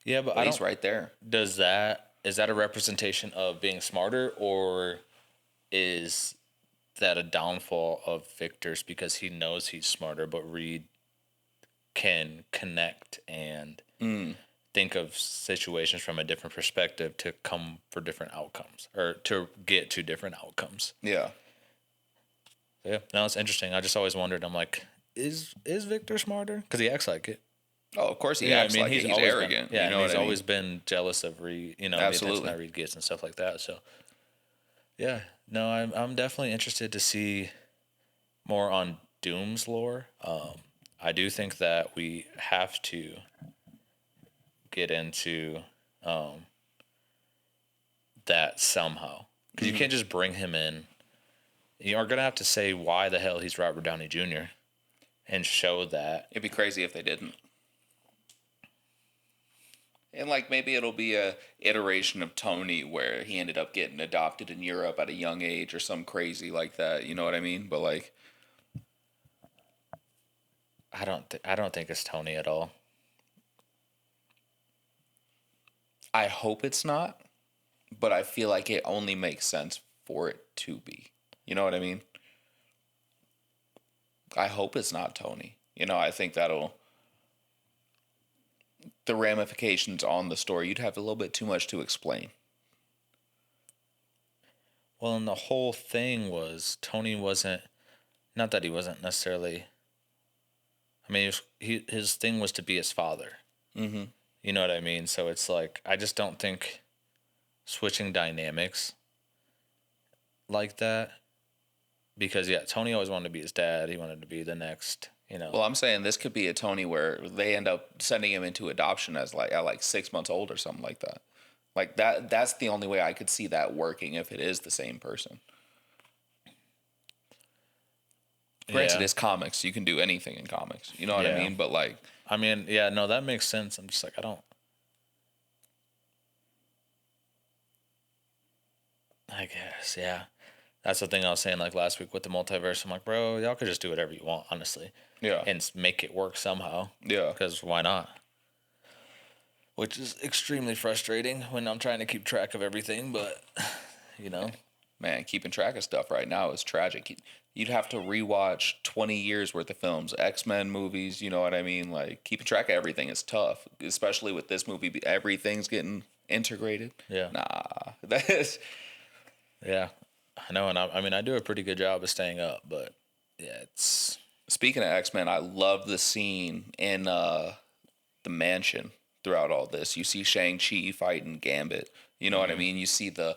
Yeah, but he's right there. Is that a representation of being smarter, or is that a downfall of Victor's because he knows he's smarter, but Reed can connect and think of situations from a different perspective to come for different outcomes or to get to different outcomes? Yeah. Yeah, no, it's interesting. I just always wondered. I'm like, is Victor smarter? Because he acts like it. Oh, of course he acts like it. He's arrogant. Yeah, you know he's always been jealous of Reed. You know, the attention that Reed gets and stuff like that. So, yeah, no, I'm definitely interested to see more on Doom's lore. I do think that we have to get into that somehow because you can't just bring him in. You are going to have to say why the hell he's Robert Downey Jr. and show that. It'd be crazy if they didn't. And like maybe it'll be a iteration of Tony where he ended up getting adopted in Europe at a young age or some crazy like that. You know what I mean? But like, I don't think it's Tony at all. I hope it's not, but I feel like it only makes sense for it to be. You know what I mean? I hope it's not Tony. You know, I think the ramifications on the story, you'd have a little bit too much to explain. Well, and the whole thing was Tony wasn't, not that he wasn't necessarily, I mean, his thing was to be his father. Mm-hmm. You know what I mean? So it's like, I just don't think switching dynamics like that. Because, yeah, Tony always wanted to be his dad. He wanted to be the next, you know. Well, I'm saying this could be a Tony where they end up sending him into adoption as at 6 months old or something like that. Like that's the only way I could see that working if it is the same person. Granted, it's comics. You can do anything in comics. You know what I mean? But like... I mean, yeah, no, that makes sense. I'm just like, I guess, yeah. That's the thing I was saying like last week with the multiverse. I'm like, bro, y'all could just do whatever you want, honestly. Yeah. And make it work somehow. Yeah. Because why not? Which is extremely frustrating when I'm trying to keep track of everything, but, you know. Man, keeping track of stuff right now is tragic. You'd have to rewatch 20 years worth of films, X-Men movies, you know what I mean? Like, keeping track of everything is tough, especially with this movie. Everything's getting integrated. Yeah. Nah. That is... Yeah. I know, and I do a pretty good job of staying up, but yeah, it's... Speaking of X-Men, I love the scene in the mansion throughout all this. You see Shang-Chi fighting Gambit. You know what I mean? You see the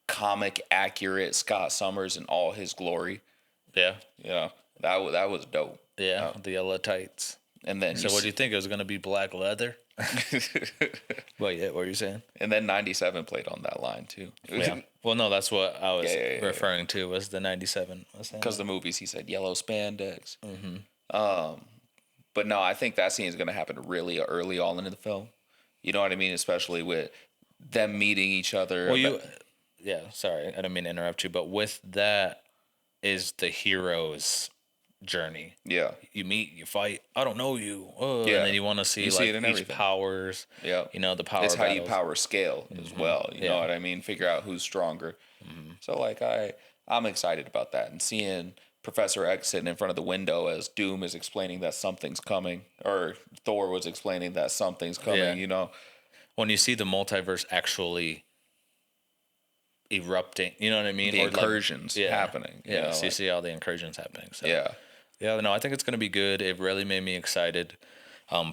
comic accurate Scott Summers in all his glory. Yeah. Yeah. That was dope. Yeah, the yellow tights. And then so what do you think? It was going to be black leather? Well, yeah, what were you saying? And then 97 played on that line too. Yeah. Well, no, that's what I was referring to was the 97. Because the movies, he said yellow spandex. Mm-hmm. But no, I think that scene is going to happen really early on in the film. You know what I mean? Especially with them meeting each other. Well, yeah, sorry, I didn't mean to interrupt you, but with that is the hero's journey. Yeah. You meet, you fight. I don't know you. Yeah. And then you want to see like each powers. Yeah. The power. It's how battles. you power scale as well. You know what I mean? Figure out who's stronger. So like I'm excited about that, and seeing Professor X sitting in front of the window as Doom is explaining that something's coming, or Thor was explaining that something's coming. Yeah. When you see the multiverse actually erupting, you know what I mean? The incursions happening. Yeah, so you see all the incursions happening. So. Yeah. Yeah, no, I think it's going to be good. It really made me excited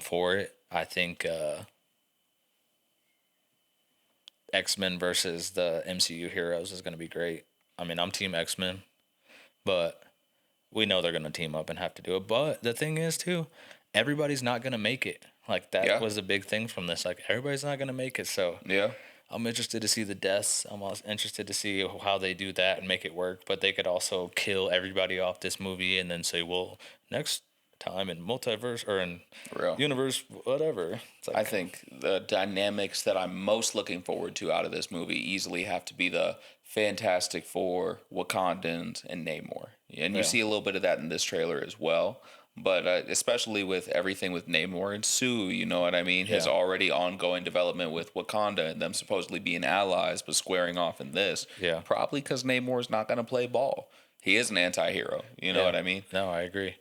for it. I think X-Men versus the MCU heroes is going to be great. I mean, I'm Team X-Men, but we know they're going to team up and have to do it. But the thing is, too, everybody's not going to make it. Like, that was a big thing from this. Like, everybody's not going to make it, so... Yeah. I'm interested to see the deaths. I'm also interested to see how they do that and make it work. But they could also kill everybody off this movie and then say, well, next time in multiverse or in universe, whatever. Like, I think the dynamics that I'm most looking forward to out of this movie easily have to be the Fantastic Four, Wakandans, and Namor. And you see a little bit of that in this trailer as well. But especially with everything with Namor and Sue, you know what I mean? His already ongoing development with Wakanda and them supposedly being allies, but squaring off in this. Yeah. Probably because Namor's not going to play ball. He is an anti-hero. You know what I mean? No, I agree.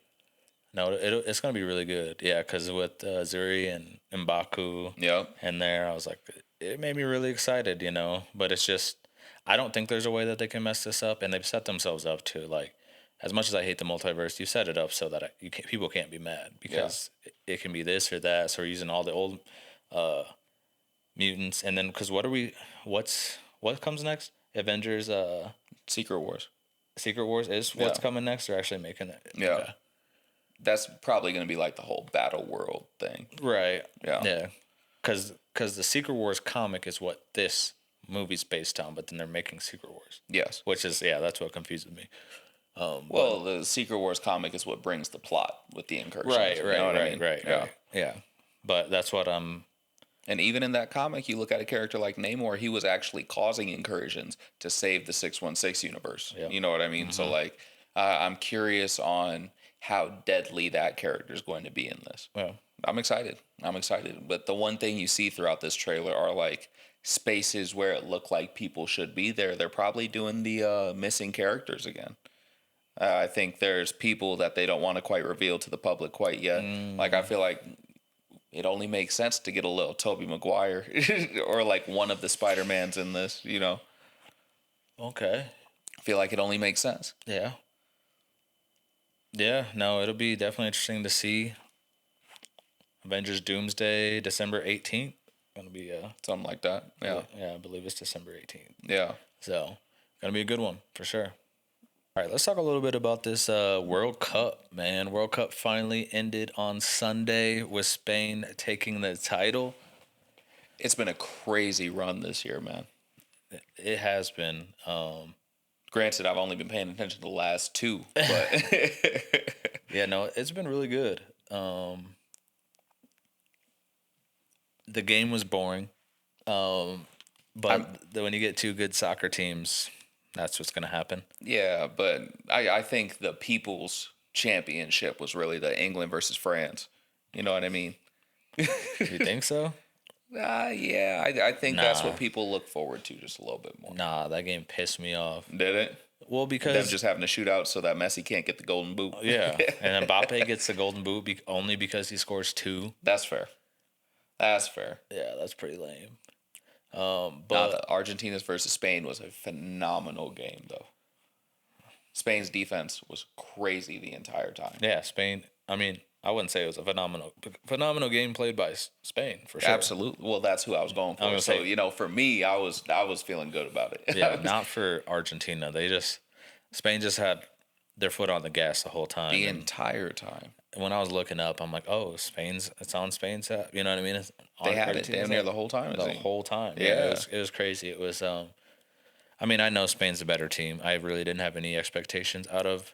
No, it's going to be really good. Yeah, because with Zuri and M'Baku in there, I was like, it made me really excited, But it's just, I don't think there's a way that they can mess this up. And they've set themselves up to, like, as much as I hate the multiverse, you set it up so that people can't be mad because it can be this or that. So we're using all the old mutants, and then because what comes next? Avengers, Secret Wars. Secret Wars is what's coming next. They're actually making it. Yeah, okay. That's probably going to be like the whole Battle World thing, right? Yeah. Because the Secret Wars comic is what this movie's based on, but then they're making Secret Wars. Yes, which is that's what confuses me. Well, the Secret Wars comic is what brings the plot with the incursions. Right. Yeah. But that's what I'm... And even in that comic, you look at a character like Namor, he was actually causing incursions to save the 616 universe. Yep. You know what I mean? So, like, I'm curious on how deadly that character is going to be in this. Yeah. I'm excited. But the one thing you see throughout this trailer are, like, spaces where it looked like people should be there. They're probably doing the missing characters again. I think there's people that they don't want to quite reveal to the public quite yet. Like, I feel like it only makes sense to get a little Tobey Maguire or, like, one of the Spider-Mans in this, Okay. I feel like it only makes sense. Yeah. Yeah, no, it'll be definitely interesting to see. Avengers Doomsday, December 18th. Gonna be something like that. Yeah. Yeah, I believe it's December 18th. Yeah. So, gonna be a good one for sure. All right, let's talk a little bit about this World Cup, man. World Cup finally ended on Sunday with Spain taking the title. It's been a crazy run this year, man. It has been. Granted, I've only been paying attention to the last two, but yeah, no, it's been really good. The game was boring, but when you get two good soccer teams, that's what's going to happen. Yeah, but I think the People's Championship was really the England versus France. You know what I mean? You think so? Yeah, I think that's what people look forward to just a little bit more. Nah, that game pissed me off. Did it? Well, because... them just having to shoot out so that Messi can't get the golden boot. Yeah, and Mbappe gets the golden boot only because he scores 2. That's fair. Yeah, that's pretty lame. But Argentina's versus Spain was a phenomenal game, though. Spain's defense was crazy the entire time. Yeah, Spain. I mean, I wouldn't say it was a phenomenal game played by Spain for sure. Absolutely. Well, that's who I was going for. So for me, I was feeling good about it. Yeah, not for Argentina. Spain just had their foot on the gas the whole time. The entire time. And when I was looking up, I'm like, oh, it's on Spain's app. You know what I mean? They had it damn near the whole time. The whole time. Yeah. It was crazy. It was, I mean, I know Spain's a better team. I really didn't have any expectations out of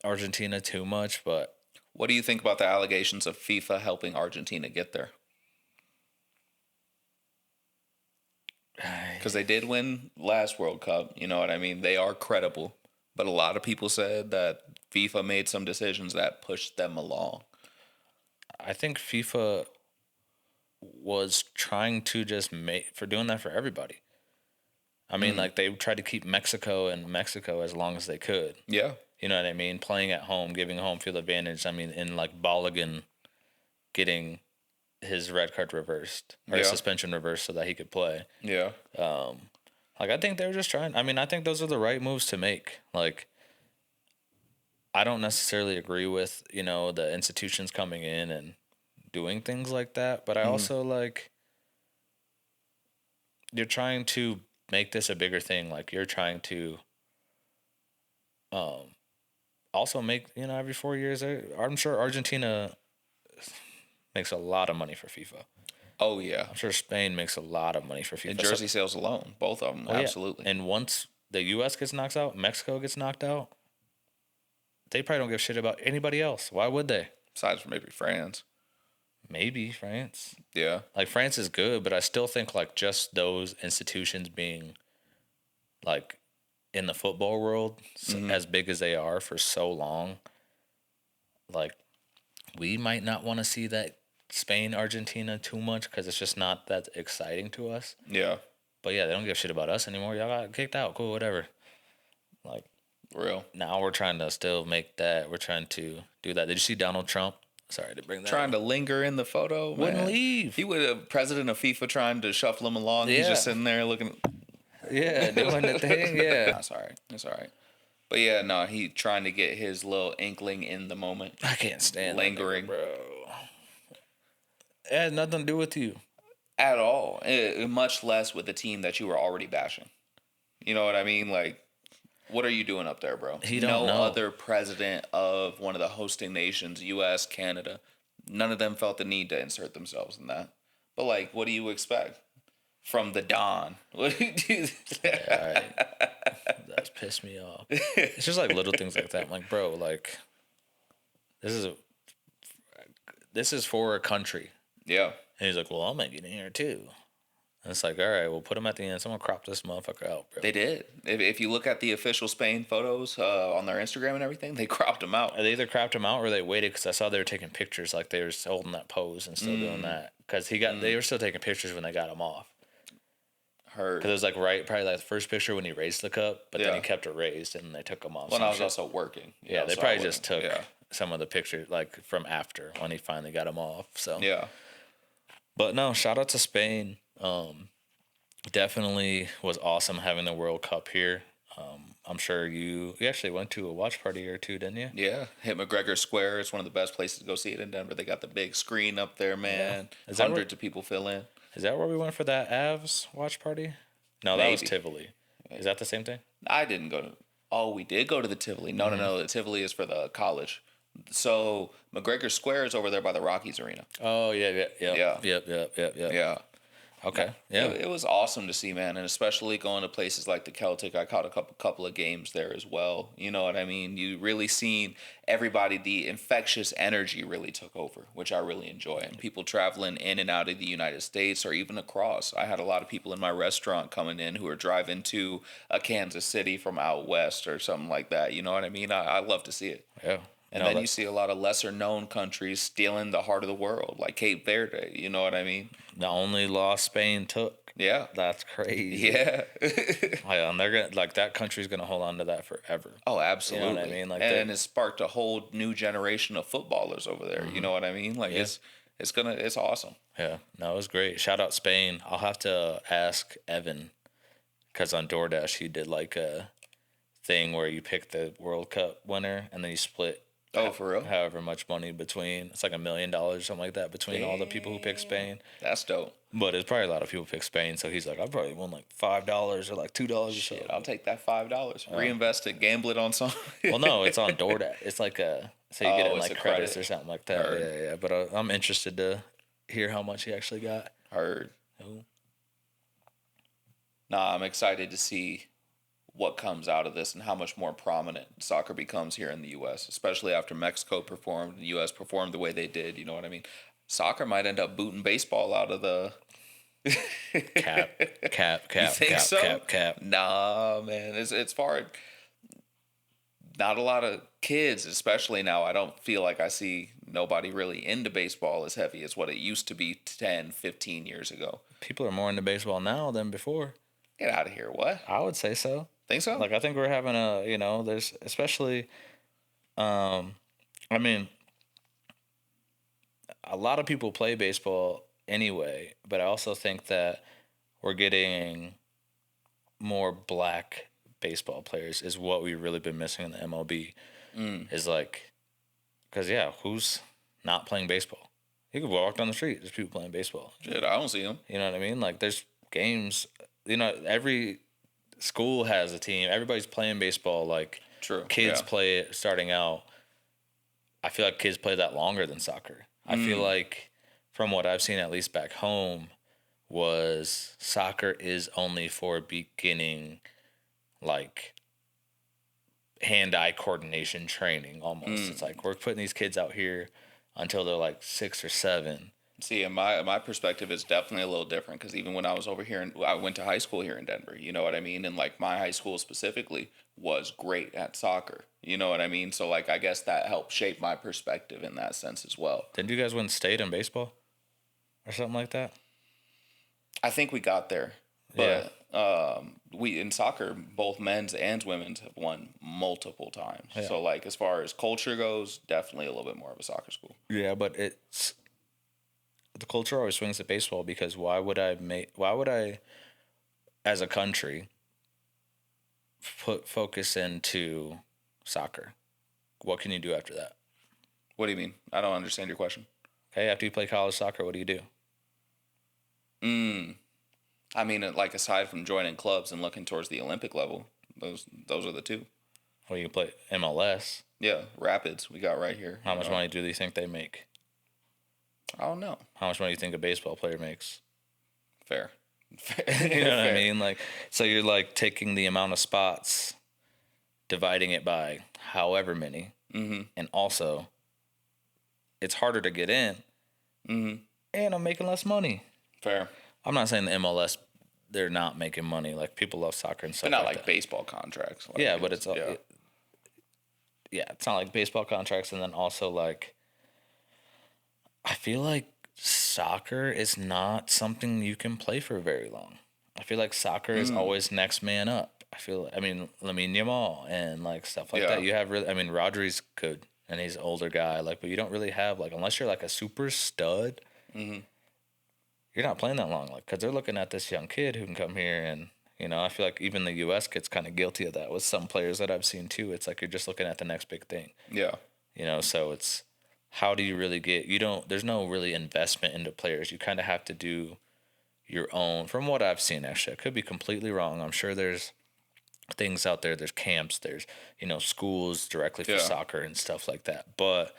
Argentina too much, but... What do you think about the allegations of FIFA helping Argentina get there? because they did win last World Cup. You know what I mean? They are credible. But a lot of people said that FIFA made some decisions that pushed them along. I think FIFA was trying to just doing that for everybody. I mean, like, they tried to keep Mexico as long as they could. Yeah. You know what I mean? Playing at home, giving home field advantage. I mean, in like Balogun getting his red card reversed or his suspension reversed so that he could play. Yeah. Like, I think they were just trying. I mean, I think those are the right moves to make. Like, I don't necessarily agree with, the institutions coming in and doing things like that. But I also, like, you're trying to make this a bigger thing. Like, you're trying to also make, every 4 years, I'm sure Argentina makes a lot of money for FIFA. Oh, yeah. I'm sure Spain makes a lot of money for FIFA. And jersey sales alone, both of them, absolutely. Yeah. And once the U.S. gets knocked out, Mexico gets knocked out, they probably don't give a shit about anybody else. Why would they? Besides for maybe France. Maybe France. Yeah. Like, France is good, but I still think, like, just those institutions being, like, in the football world, as big as they are for so long, like, we might not want to see that Spain, Argentina too much because it's just not that exciting to us. Yeah. But yeah, they don't give a shit about us anymore. Y'all got kicked out. Cool, whatever. Like, real. Now we're trying to still make that. We're trying to do that. Did you see Donald Trump? Sorry to bring that trying up. To linger in the photo. Wouldn't leave. He would have president of FIFA trying to shuffle him along. Yeah. He's just sitting there looking. Yeah, doing the thing. Yeah. That's all right. It's all right. But yeah, no, he trying to get his little inkling in the moment. I can't stand lingering, that nigga, bro. It had nothing to do with you at all. Much less with the team that you were already bashing. You know what I mean? Like, what are you doing up there, bro? He don't know. Other president of one of the hosting nations, U.S., Canada, none of them felt the need to insert themselves in that. But like, what do you expect from the Don? What do you do? Yeah, that's pissed me off. It's just like little things like that. I'm like, bro, like, this is for a country. Yeah. And he's like, well, I'll make it in here too. And it's like, all right, we'll put him at the end. Someone crop this motherfucker out, bro. They did. If you look at the official Spain photos on their Instagram and everything, they cropped him out. They either cropped him out or they waited because I saw they were taking pictures, like they were holding that pose and still doing that. Because they were still taking pictures when they got him off. Heard. Because it was like probably like the first picture when he raised the cup, but then he kept it raised and they took him off. Well, I was also working. Yeah, they probably just took some of the pictures like from after when he finally got him off. So yeah. But no, shout out to Spain. Definitely was awesome having the World Cup here. I'm sure you actually went to a watch party or two, didn't you? Yeah, hit McGregor Square. It's one of the best places to go see it in Denver. They got the big screen up there, man. Yeah. Hundreds of people fill in. Is that where we went for that Avs watch party? No, that was Tivoli. Is that the same thing? I didn't go to. Oh, we did go to the Tivoli. No, no. The Tivoli is for the college. So McGregor Square is over there by the Rockies Arena. Oh yeah. Yeah. Okay. Yeah. It was awesome to see, man, and especially going to places like the Celtic. I caught a couple of games there as well. You know what I mean? You really seen everybody. The infectious energy really took over, which I really enjoy. And people traveling in and out of the United States or even across. I had a lot of people in my restaurant coming in who are driving to a Kansas City from out west or something like that. You know what I mean? I love to see it. Yeah. And then you see a lot of lesser-known countries stealing the heart of the world, like Cape Verde. You know what I mean? The only loss Spain took. Yeah, that's crazy. Yeah, and they're gonna that country's gonna hold on to that forever. Oh, absolutely. You know what I mean? Like, and it sparked a whole new generation of footballers over there. Mm-hmm. You know what I mean? Like, it's awesome. Yeah, no, it was great. Shout out Spain. I'll have to ask Evan because on DoorDash he did like a thing where you pick the World Cup winner and then you split. Oh, for real? However much money between, it's like $1 million or something like that between all the people who pick Spain. That's dope. But it's probably a lot of people pick Spain, so he's like, I probably won like $5 or like $2 or something. Shit, I'll take that $5. Reinvest it, gamble it on something. Well, no, it's on DoorDash. It's like so you get it in like credits or something like that. Heard. Yeah. But I'm interested to hear how much he actually got. Heard. Oh. Nah, I'm excited to see what comes out of this and how much more prominent soccer becomes here in the U.S., especially after Mexico performed, the U.S. performed the way they did. You know what I mean? Soccer might end up booting baseball out of the Cap. You think cap, so? cap. Nah, man, it's hard. Not a lot of kids, especially now. I don't feel like I see nobody really into baseball as heavy as what it used to be 10, 15 years ago. People are more into baseball now than before. Get out of here. What? I would say so. Think so? Like, I think we're having there's especially, I mean, a lot of people play baseball anyway, but I also think that we're getting more black baseball players is what we've really been missing in the MLB. Is like, because, who's not playing baseball? You could walk down the street, there's people playing baseball. Shit, I don't see them. You know what I mean? Like, there's games, every school has a team. Everybody's playing baseball. Like, true. Kids play it starting out. I feel like kids play that longer than soccer. I feel like, from what I've seen, at least back home, was soccer is only for beginning, like, hand-eye coordination training almost. It's like, we're putting these kids out here until they're like 6 or 7. See, and my perspective is definitely a little different, because even when I was over here, I went to high school here in Denver, you know what I mean? And like my high school specifically was great at soccer, you know what I mean? So like I guess that helped shape my perspective in that sense as well. Didn't you guys win state in baseball or something like that? I think we got there. But we in soccer, both men's and women's have won multiple times. Yeah. So like as far as culture goes, definitely a little bit more of a soccer school. Yeah, but it's the culture always swings at baseball, because why would I as a country put focus into soccer? What can you do after that? What do you mean? I don't understand your question. Okay, after you play college soccer, what do you do? I mean, like, aside from joining clubs and looking towards the Olympic level, those are the two. Well, you can play MLS. Yeah, Rapids we got right here. How much money do you think they make? I don't know. How much money do you think a baseball player makes? Fair. You know what I mean? Like, so you're like taking the amount of spots, dividing it by however many, and also it's harder to get in, and I'm making less money. Fair. I'm not saying the MLS, they're not making money. Like, people love soccer and stuff. But not like like baseball contracts. Like yeah, but it's it's not like baseball contracts. And then also, like, I feel like soccer is not something you can play for very long. I feel like soccer is always next man up. Lamine Yamal and like stuff like that. You have Rodri's good, and he's an older guy. Like, but you don't really have, like, unless you're like a super stud. You're not playing that long, like, because they're looking at this young kid who can come here, and I feel like even the U.S. gets kind of guilty of that with some players that I've seen too. It's like you're just looking at the next big thing. Yeah. So it's, how do you really there's no really investment into players. You kind of have to do your own, from what I've seen. Actually, I could be completely wrong. I'm sure there's things out there. There's camps. There's schools directly for soccer and stuff like that. But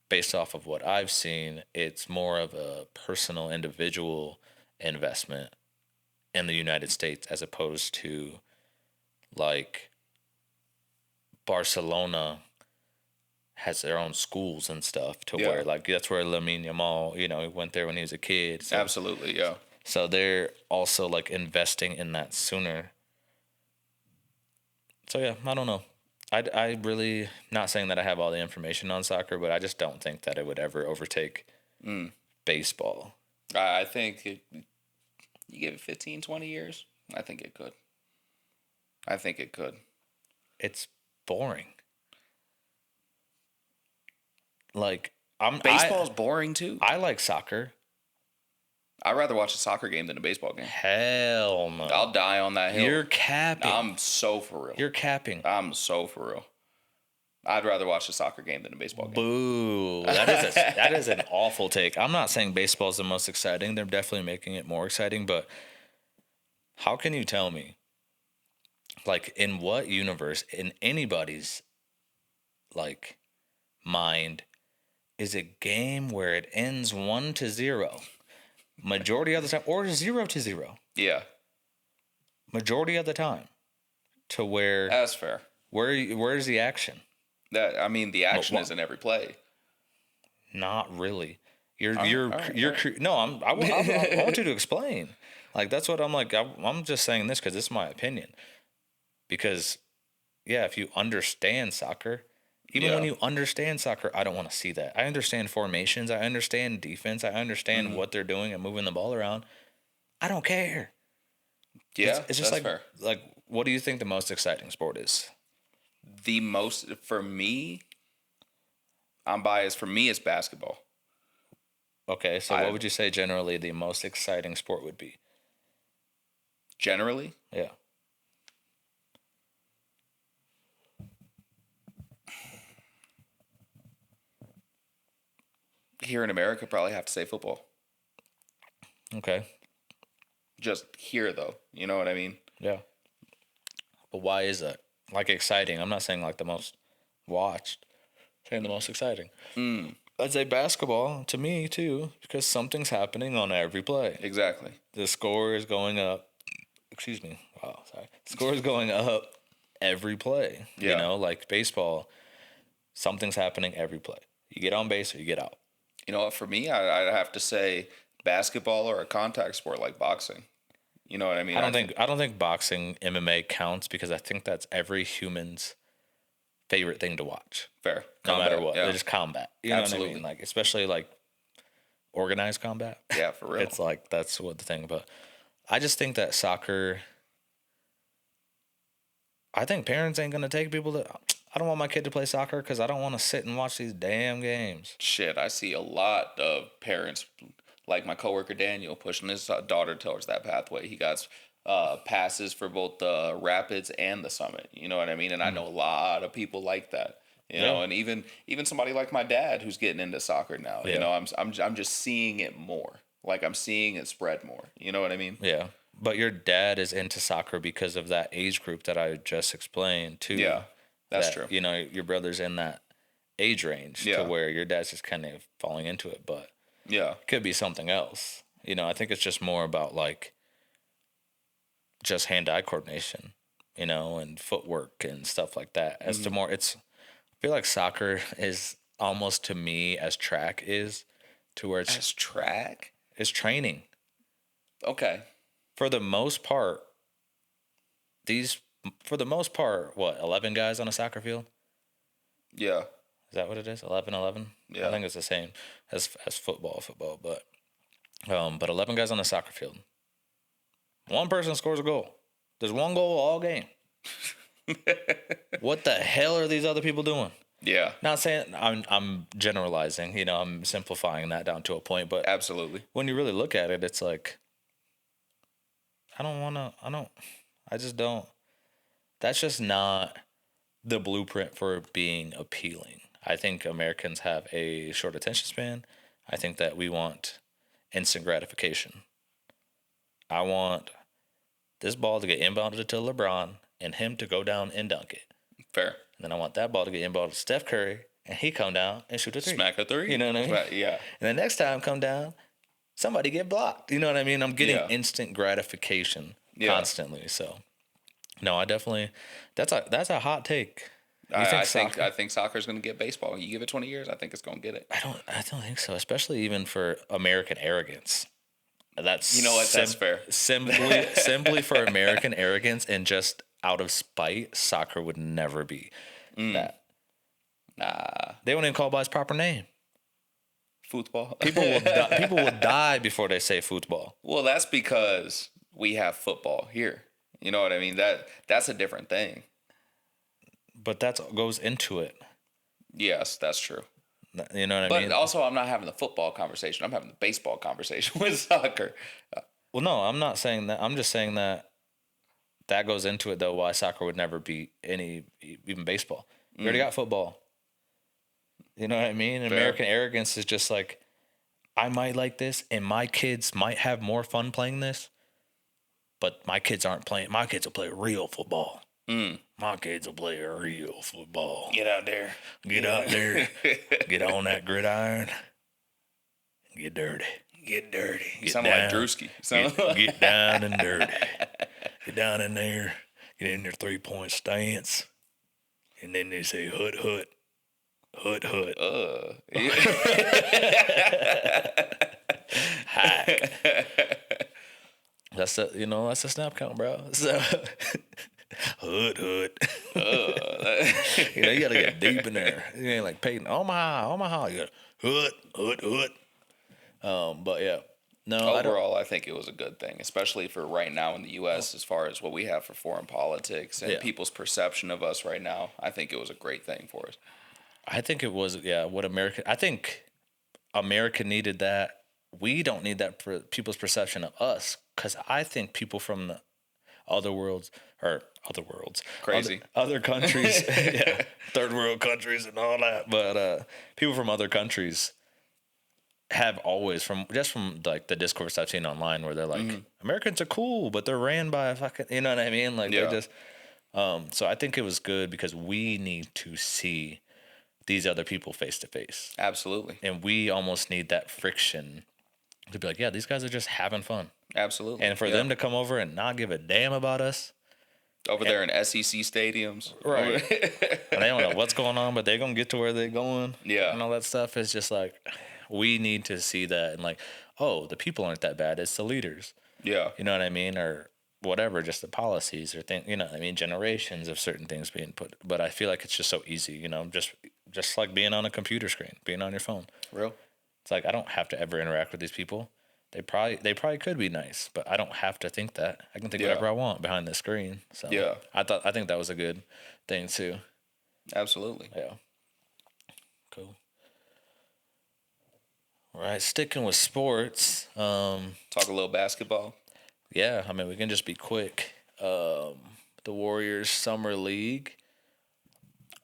based off of what I've seen, it's more of a personal, individual investment in the United States, as opposed to, like, Barcelona has their own schools and stuff to where, like, that's where Lamine Yamal, he went there when he was a kid. So, absolutely, yeah. So they're also, like, investing in that sooner. So, yeah, I don't know. I really, not saying that I have all the information on soccer, but I just don't think that it would ever overtake baseball. I think you give it 15, 20 years, I think it could. It's boring. Like, baseball's boring too. I like soccer. I'd rather watch a soccer game than a baseball game. Hell no. I'll die on that hill. You're capping. I'm so for real. You're capping. I'm so for real. I'd rather watch a soccer game than a baseball game. Boo. That is an awful take. I'm not saying baseball is the most exciting. They're definitely making it more exciting, but how can you tell me, like, in what universe, in anybody's, like, mind, is a game where it ends 1-0 majority of the time, or 0-0? Yeah. Majority of the time, to where that's fair. Where's the action? The action is in every play. Not really. I want you to explain. Like, that's what I'm like. I'm just saying this because it's my opinion. Because, yeah, if you understand soccer, even when you understand soccer, I don't want to see that. I understand formations. I understand defense. I understand what they're doing and moving the ball around. I don't care. Yeah, it's just that's fair. Like, what do you think the most exciting sport is? The most, for me, I'm biased. For me, it's basketball. Okay, so what would you say generally the most exciting sport would be? Generally? Yeah. Here in America, probably have to say football. Okay. Just here, though. You know what I mean? Yeah. But why is that? Like, exciting. I'm not saying like the most watched. I'm saying the most exciting. I'd say basketball to me too, because something's happening on every play. Exactly. The score is going up. Excuse me. Wow, sorry. The score is going up every play. Yeah. You know, like baseball, something's happening every play. You get on base or you get out. You know what? For me, I'd have to say basketball or a contact sport like boxing. You know what I mean? I don't think boxing, MMA counts because I think that's every human's favorite thing to watch. Fair. No Combat, matter what. yeah. They're just combat. You know what I mean? Like, especially like organized combat. Yeah, for real. It's like, that's what the thing. But I just think that soccer, I think parents ain't going to take people to, I don't want my kid to play soccer because I don't want to sit and watch these damn games. Shit, I see a lot of parents, like my coworker Daniel, pushing his daughter towards that pathway. He got passes for both the Rapids and the Summit. You know what I mean? And I know a lot of people like that. You know, and even somebody like my dad who's getting into soccer now. Yeah. You know, I'm just seeing it more. Like, I'm seeing it spread more. You know what I mean? Yeah. But your dad is into soccer because of that age group that I just explained too. Yeah, that's true. You know, your brother's in that age range to where your dad's just kind of falling into it, but yeah, it could be something else. You know, I think it's just more about like just hand-eye coordination, you know, and footwork and stuff like that. As to more, I feel like soccer is almost to me as track is to where it's as track. It's training. Okay. For the most part, what, 11 guys on a soccer field? Yeah. Is that what it is? 11? Yeah. I think it's the same as football, but 11 guys on a soccer field. One person scores a goal. There's one goal all game. What the hell are these other people doing? Yeah. Not saying I'm generalizing, you know, I'm simplifying that down to a point, but absolutely. When you really look at it, it's like I just don't. That's just not the blueprint for being appealing. I think Americans have a short attention span. I think that we want instant gratification. I want this ball to get inbounded to LeBron and him to go down and dunk it. Fair. And then I want that ball to get inbounded to Steph Curry and he come down and shoot a three. Smack a three. You know what I mean? Yeah. And the next time come down, somebody get blocked. You know what I mean? I'm getting instant gratification constantly. So, no, I definitely. That's a hot take. I think soccer is going to get baseball. You give it 20 years, I think it's going to get it. I don't think so. Especially even for American arrogance. That's that's fair. Simply for American arrogance and just out of spite, soccer would never be that. Nah, they won't even call it by its proper name. Football. People will die before they say football. Well, that's because we have football here. You know what I mean? That's a different thing. But that goes into it. Yes, that's true. You know what I mean? But also, I'm not having the football conversation. I'm having the baseball conversation with soccer. Well, no, I'm not saying that. I'm just saying that goes into it, though, why soccer would never be even baseball. We already got football. You know what I mean? American arrogance is just like, I might like this, and my kids might have more fun playing this, but my kids aren't playing. My kids will play real football. My kids will play real football. Get out there. Get out there. Get on that gridiron. Get dirty. Get dirty. You sound like Drewski. Get down and dirty. Get down in there. Get in your 3-point stance. And then they say, hut, hut. Hut, hut. Hack. That's the snap count, bro. So hood. You gotta get deep in there. You ain't like Peyton, Omaha. You got hood. But yeah. No, overall, I think it was a good thing, especially for right now in the U.S. as far as what we have for foreign politics and people's perception of us right now. I think it was a great thing for us. I think it was, I think America needed that. We don't need that for people's perception of us, because I think people from the other worlds, crazy, other countries, third world countries and all that, but people from other countries have always, from like the discourse I've seen online, where they're like, Americans are cool, but they're ran by a fucking, you know what I mean? Like they just, so I think it was good because we need to see these other people face to face. Absolutely. And we almost need that friction to be like, yeah, these guys are just having fun. Absolutely. And for them to come over and not give a damn about us. Over there in SEC stadiums. Right. And they don't know what's going on, but they're going to get to where they're going. Yeah. And all that stuff is just like, we need to see that. And like, oh, the people aren't that bad. It's the leaders. Yeah. You know what I mean? Or whatever, just the policies or things, you know what I mean? Generations of certain things being put. But I feel like it's just so easy, you know, just like being on a computer screen, being on your phone. Real. It's like, I don't have to ever interact with these people. They probably could be nice, but I don't have to think that. I can think whatever I want behind the screen. So I think that was a good thing too. Absolutely. Yeah. Cool. All right, sticking with sports. Talk a little basketball. Yeah, I mean we can just be quick. The Warriors Summer League.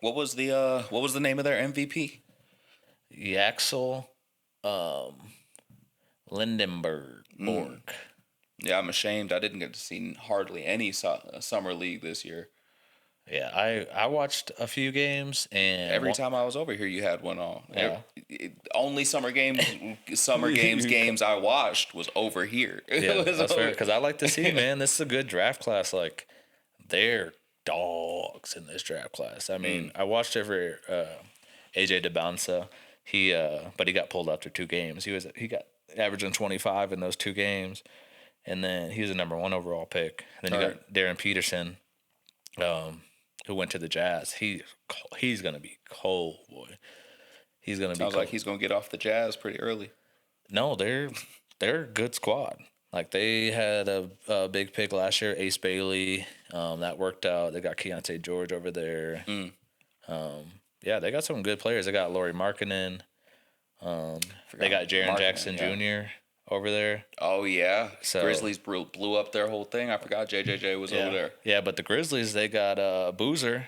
What was the name of their MVP? Yaxel Lindenberg. Yeah, I'm ashamed I didn't get to see hardly any summer league this year. Yeah, I watched a few games, and every time I was over here, you had one on. Yeah. Only summer games I watched was over here. Yeah, that's fair, because I like to see, man, this is a good draft class. Like, they're dogs in this draft class. I mean, I watched it for AJ DeBansa. But he got pulled after 2 games. He got averaging 25 in those 2 games, and then he was a number 1 overall pick. And then you got Darren Peterson, who went to the Jazz. He's gonna be cold, boy. He's gonna be. Sounds like he's gonna get off the Jazz pretty early. No, they're a good squad. Like, they had a big pick last year, Ace Bailey. That worked out. They got Keontae George over there. Yeah, they got some good players. They got Lauri Markkanen. They got Jaren Jackson Jr. over there. Oh, yeah. So Grizzlies blew up their whole thing. I forgot JJJ was over there. Yeah, but the Grizzlies, they got Boozer.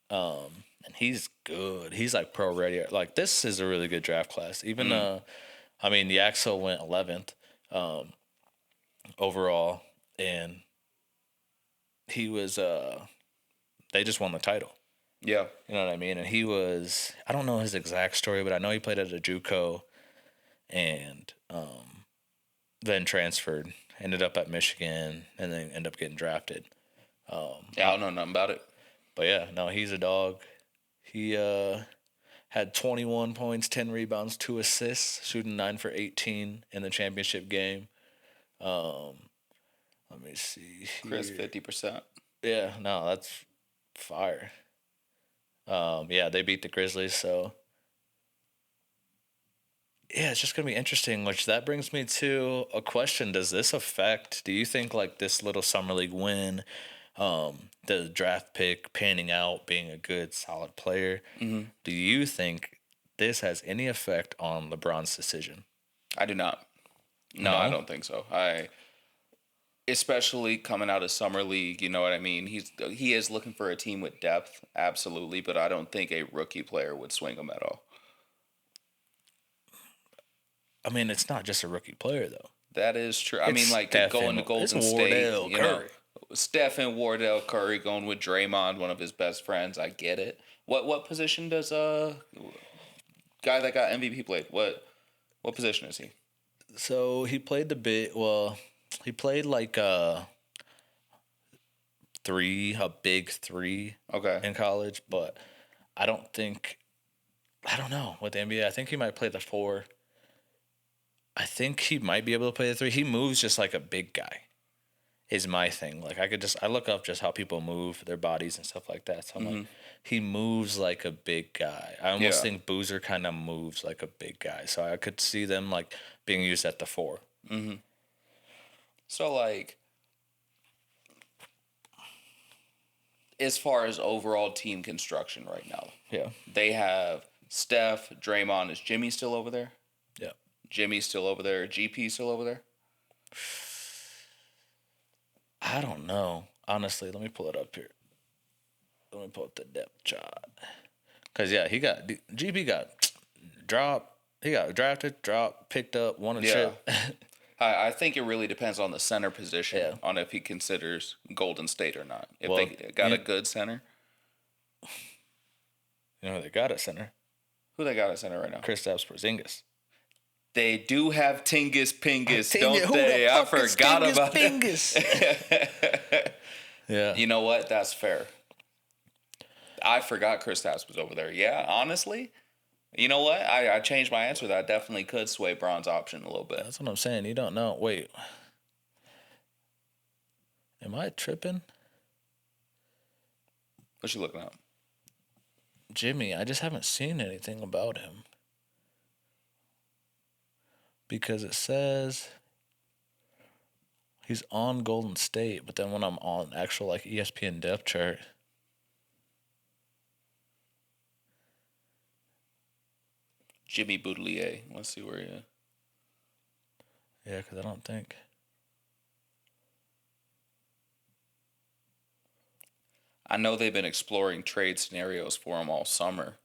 And he's good. He's like pro ready. Like, this is a really good draft class. Even I mean, the Axel went 11th overall, and he was they just won the title. Yeah. You know what I mean? And he was, I don't know his exact story, but I know he played at a JUCO and then transferred, ended up at Michigan, and then ended up getting drafted. I don't know nothing about it. But yeah, no, he's a dog. He had 21 points, 10 rebounds, 2 assists, shooting 9 for 18 in the championship game. Let me see. Chris, 50%. Yeah, no, that's fire. Yeah, they beat the Grizzlies, so yeah, it's just gonna be interesting. Which that brings me to a question: does this affect? Do you think like this little summer league win, the draft pick panning out, being a good solid player? Do you think this has any effect on LeBron's decision? I do not. No, I don't think so. Especially coming out of summer league, you know what I mean? He is looking for a team with depth, absolutely, but I don't think a rookie player would swing him at all. I mean, it's not just a rookie player though. That is true. I mean, like going to Golden State, you know, Steph and Wardell Curry going with Draymond, one of his best friends. I get it. What position does guy that got MVP played? What position is he? So he played the bit. Well, he played like a big three. Okay. In college, but I don't know with the NBA. I think he might play the 4. I think he might be able to play the 3. He moves just like a big guy. Is my thing. Like I look up just how people move their bodies and stuff like that. So I'm like, he moves like a big guy. I almost think Boozer kind of moves like a big guy. So I could see them like being used at the 4. Mm-hmm. So like, as far as overall team construction right now, they have Steph, Draymond. Is Jimmy still over there? Yeah. Jimmy's still over there. GP still over there? I don't know. Honestly, let me pull it up here. Let me pull up the depth chart. Because, yeah, GP got dropped. He got drafted, dropped, picked up, won a chip. I think it really depends on the center position, on if he considers Golden State or not. If they got a good center. You know who they got at center? Who they got at center right now? Kristaps Porzingis. They do have Tingus Pingus, don't they? I forgot about that. Yeah. You know what? That's fair. I forgot Kristaps was over there. Yeah, honestly, you know what? I changed my answer. That definitely could sway Braun's option a little bit. That's what I'm saying. You don't know. Wait. Am I tripping? What you looking up? Jimmy, I just haven't seen anything about him. Because it says he's on Golden State, but then when I'm on actual like ESPN depth chart, Jimmy Boutillier. Let's see where he is. Yeah, because I don't think. I know they've been exploring trade scenarios for him all summer.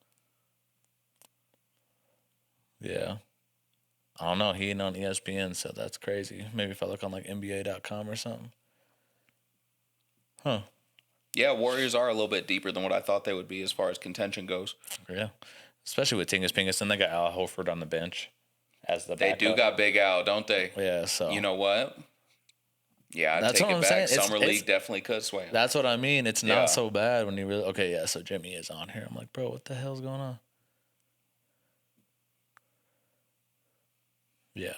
Yeah. I don't know. He ain't on ESPN, so that's crazy. Maybe if I look on like NBA.com or something. Huh. Yeah, Warriors are a little bit deeper than what I thought they would be as far as contention goes. Yeah. Especially with Tingus Pingus. And they got Al Horford on the bench as the backup. They do got Big Al, don't they? Yeah, so. You know what? Yeah, I'd take it back. Summer League definitely could sway. That's what I mean. It's not so bad when you really... Okay, yeah, so Jimmy is on here. I'm like, bro, what the hell's going on? Yeah.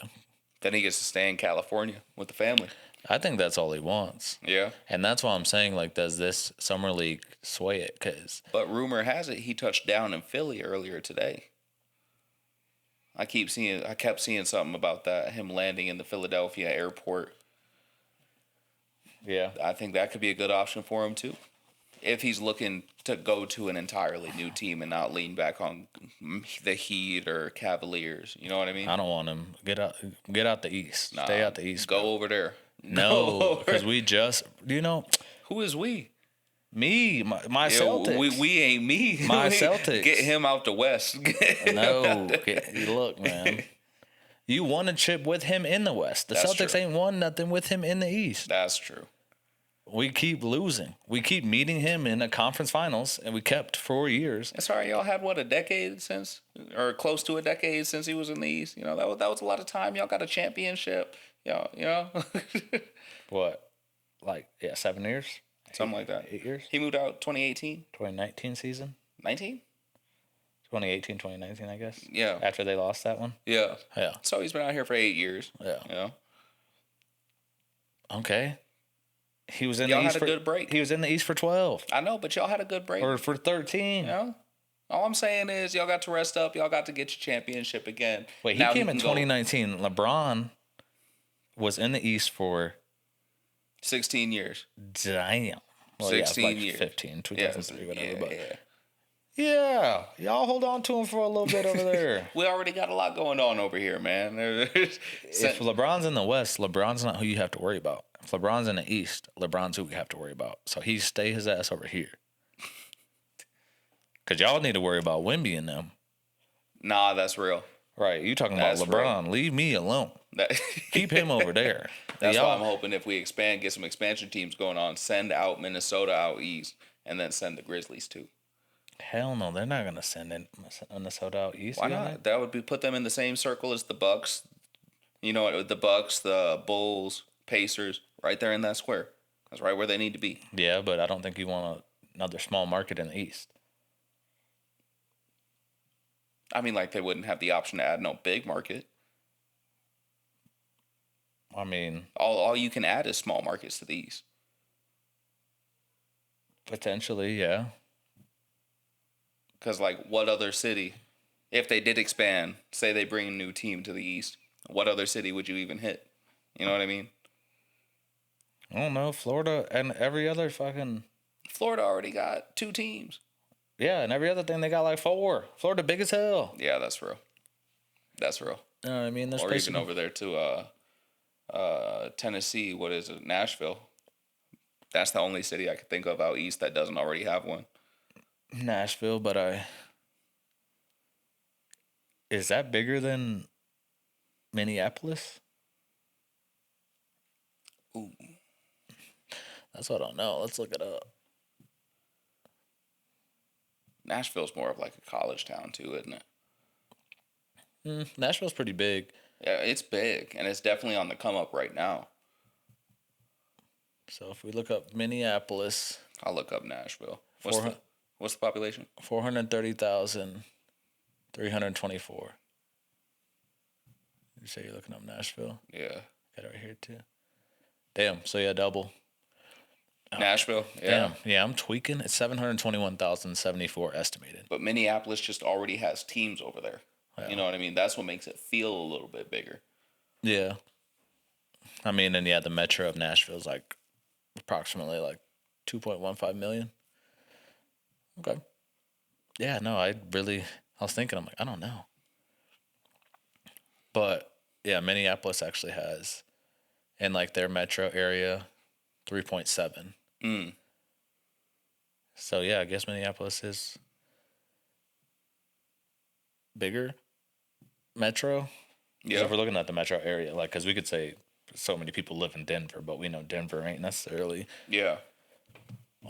Then he gets to stay in California with the family. I think that's all he wants. Yeah. And that's why I'm saying, like, does this summer league sway it? But rumor has it he touched down in Philly earlier today. I kept seeing something about that, him landing in the Philadelphia airport. Yeah. I think that could be a good option for him, too. If he's looking to go to an entirely new team and not lean back on the Heat or Cavaliers. You know what I mean? I don't want him. Get out the East. Nah, stay out the East. Go over there. No, because we just... Do you know... Who is we? Me. My Celtics. We ain't me. My Celtics. Get him out the West. Look, man. You won a chip with him in the West. The Celtics ain't won nothing with him in the East. That's true. We keep losing. We keep meeting him in a conference finals, and we kept 4 years. That's right. Y'all had, a decade since, or close to a decade since he was in the East. You know, that was a lot of time. Y'all got a championship. Y'all, you know. What? 7 years? Something like that. 8 years? He moved out 2018? 2019 season? 19? 2018, 2019, I guess. Yeah. After they lost that one? Yeah. Yeah. So he's been out here for 8 years. Yeah. You know? Okay. He was in y'all the East had a good break. He was in the East for 12. I know, but y'all had a good break. Or for 13. You know? All I'm saying is y'all got to rest up. Y'all got to get your championship again. Wait, he came in 2019. LeBron was in the East for 16 years. Damn. Well, 16 years. 15, 2003, whatever. Yeah. Y'all hold on to him for a little bit over there. We already got a lot going on over here, man. If LeBron's in the West, LeBron's not who you have to worry about. If LeBron's in the East, LeBron's who we have to worry about. So he stay his ass over here. Because y'all need to worry about Wemby and them. Nah, that's real. Right. You talking about LeBron. Real. Leave me alone. Keep him over there. That's why I'm hoping if we expand, get some expansion teams going on, send out Minnesota out east, and then send the Grizzlies too. Hell no, they're not gonna send Minnesota out east. Why not? That would be put them in the same circle as the Bucks. You know, the Bucks, the Bulls, Pacers, right there in that square. That's right where they need to be. Yeah, but I don't think you want another small market in the East. I mean, they wouldn't have the option to add no big market. I mean, all you can add is small markets to the East. Potentially, yeah. Because, like, what other city, if they did expand, say they bring a new team to the East, what other city would you even hit? You know what I mean? I don't know. Florida and every other fucking... Florida already got 2 teams. Yeah, and every other thing, they got like 4. Florida big as hell. Yeah, that's real. That's real. You know what I mean? Or even over there to Tennessee, what is it, Nashville? That's the only city I could think of out east that doesn't already have one. Nashville, but is that bigger than Minneapolis? Ooh. That's what I don't know. Let's look it up. Nashville's more of like a college town too, isn't it? Nashville's pretty big. Yeah, it's big, and it's definitely on the come up right now. So if we look up Minneapolis, I'll look up Nashville. What's the population? 430,324. You say you're looking up Nashville? Yeah. Got it right here too. Damn. So yeah, double. Nashville? Yeah. Damn. Yeah, I'm tweaking. It's 721,074 estimated. But Minneapolis just already has teams over there. Yeah. You know what I mean? That's what makes it feel a little bit bigger. Yeah. I mean, and yeah, the metro of Nashville is like approximately like 2.15 million. Okay. Yeah, no, I was thinking, I'm like, I don't know. But yeah, Minneapolis actually has, in like their metro area, 3.7. So yeah, I guess Minneapolis is bigger metro. Yeah. If we're looking at the metro area, like, because we could say so many people live in Denver, but we know Denver ain't necessarily. Yeah.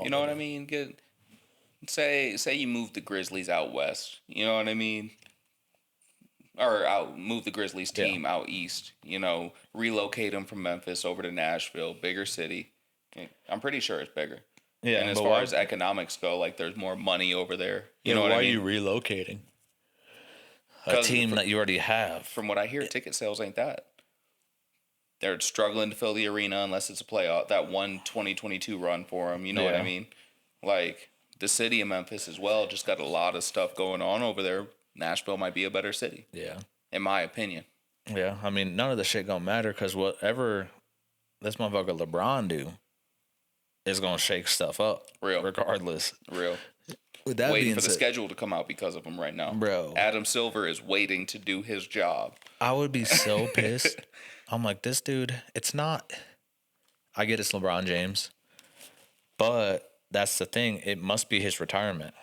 You know what I mean? Say you move the Grizzlies out west. You know what I mean? Or move the Grizzlies team out east. You know, relocate them from Memphis over to Nashville, bigger city. I'm pretty sure it's bigger. Yeah. And as far as economics go, like, there's more money over there. You know what I mean? Why are you relocating a team that you already have? From what I hear, ticket sales ain't that. They're struggling to fill the arena unless it's a playoff. That 2022 run for them. You know what I mean? Like, the city of Memphis as well just got a lot of stuff going on over there. Nashville might be a better city. Yeah. In my opinion. Yeah. I mean, none of the shit gonna matter because whatever this motherfucker LeBron do is gonna shake stuff up. Real. Regardless. Real. With that waiting for the schedule to come out because of him right now. Bro. Adam Silver is waiting to do his job. I would be so pissed. I'm like, this dude, it's not. I get it's LeBron James. But that's the thing. It must be his retirement.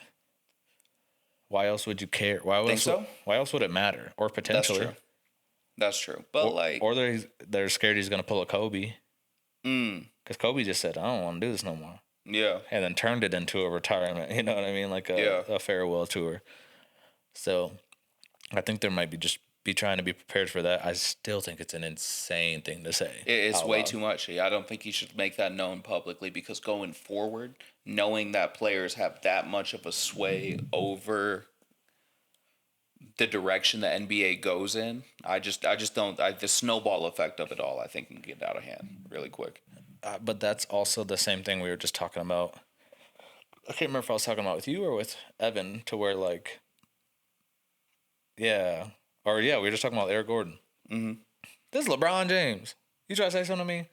Why else would you care? Why else would it matter? Or potentially. That's true. But or they're scared he's gonna pull a Kobe. Because Kobe just said, I don't want to do this no more. Yeah. And then turned it into a retirement. You know what I mean? Like a farewell tour. So I think there might be trying to be prepared for that. I still think it's an insane thing to say. It's way too much. I don't think you should make that known publicly because going forward, knowing that players have that much of a sway over the direction the NBA goes in, I just don't. The snowball effect of it all, I think, can get out of hand really quick. But that's also the same thing we were just talking about. I can't remember if I was talking about with you or with Evan, to where like, we were just talking about Eric Gordon. Mm-hmm. This is LeBron James. You try to say something to me?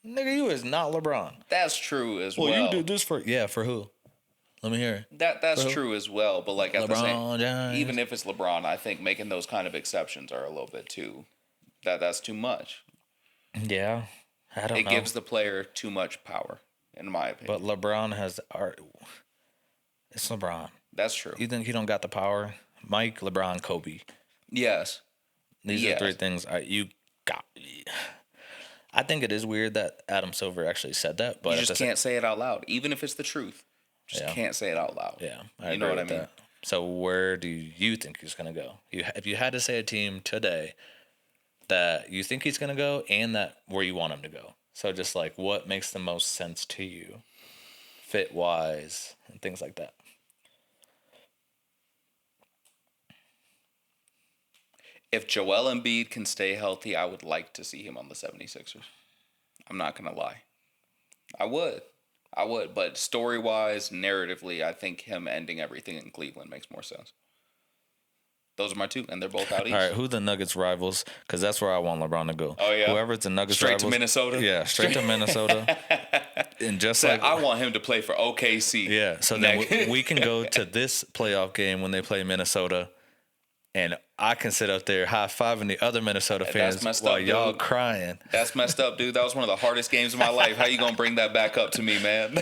Nigga, you is not LeBron. That's true as well. Well, you did this for who? Let me hear it. That's true as well, but like at the same, even if it's LeBron, I think making those kind of exceptions are a little bit too. That's too much. Yeah, I don't know. It gives the player too much power, in my opinion. But LeBron has art. It's LeBron. That's true. You think he don't got the power? Mike, LeBron, Kobe. Yes. These are three things you got. I think it is weird that Adam Silver actually said that, but you just can't say it out loud, even if it's the truth. Just can't say it out loud. Yeah, I know what I mean. That. So where do you think he's gonna go? If you had to say a team today that you think he's gonna go, and that where you want him to go. So just like what makes the most sense to you, fit wise, and things like that. If Joel Embiid can stay healthy, I would like to see him on the 76ers. I'm not going to lie. I would. But story-wise, narratively, I think him ending everything in Cleveland makes more sense. Those are my two, and they're both out east. All right, who the Nuggets rivals? Because that's where I want LeBron to go. Oh, yeah? Whoever's the Nuggets straight rivals. To Minnesota? Yeah, straight to Minnesota. And just like I want him to play for OKC. Yeah, so then we can go to this playoff game when they play Minnesota, and I can sit up there high-fiving the other Minnesota fans while y'all crying. That's messed up, dude. That was one of the hardest games of my life. How you going to bring that back up to me, man?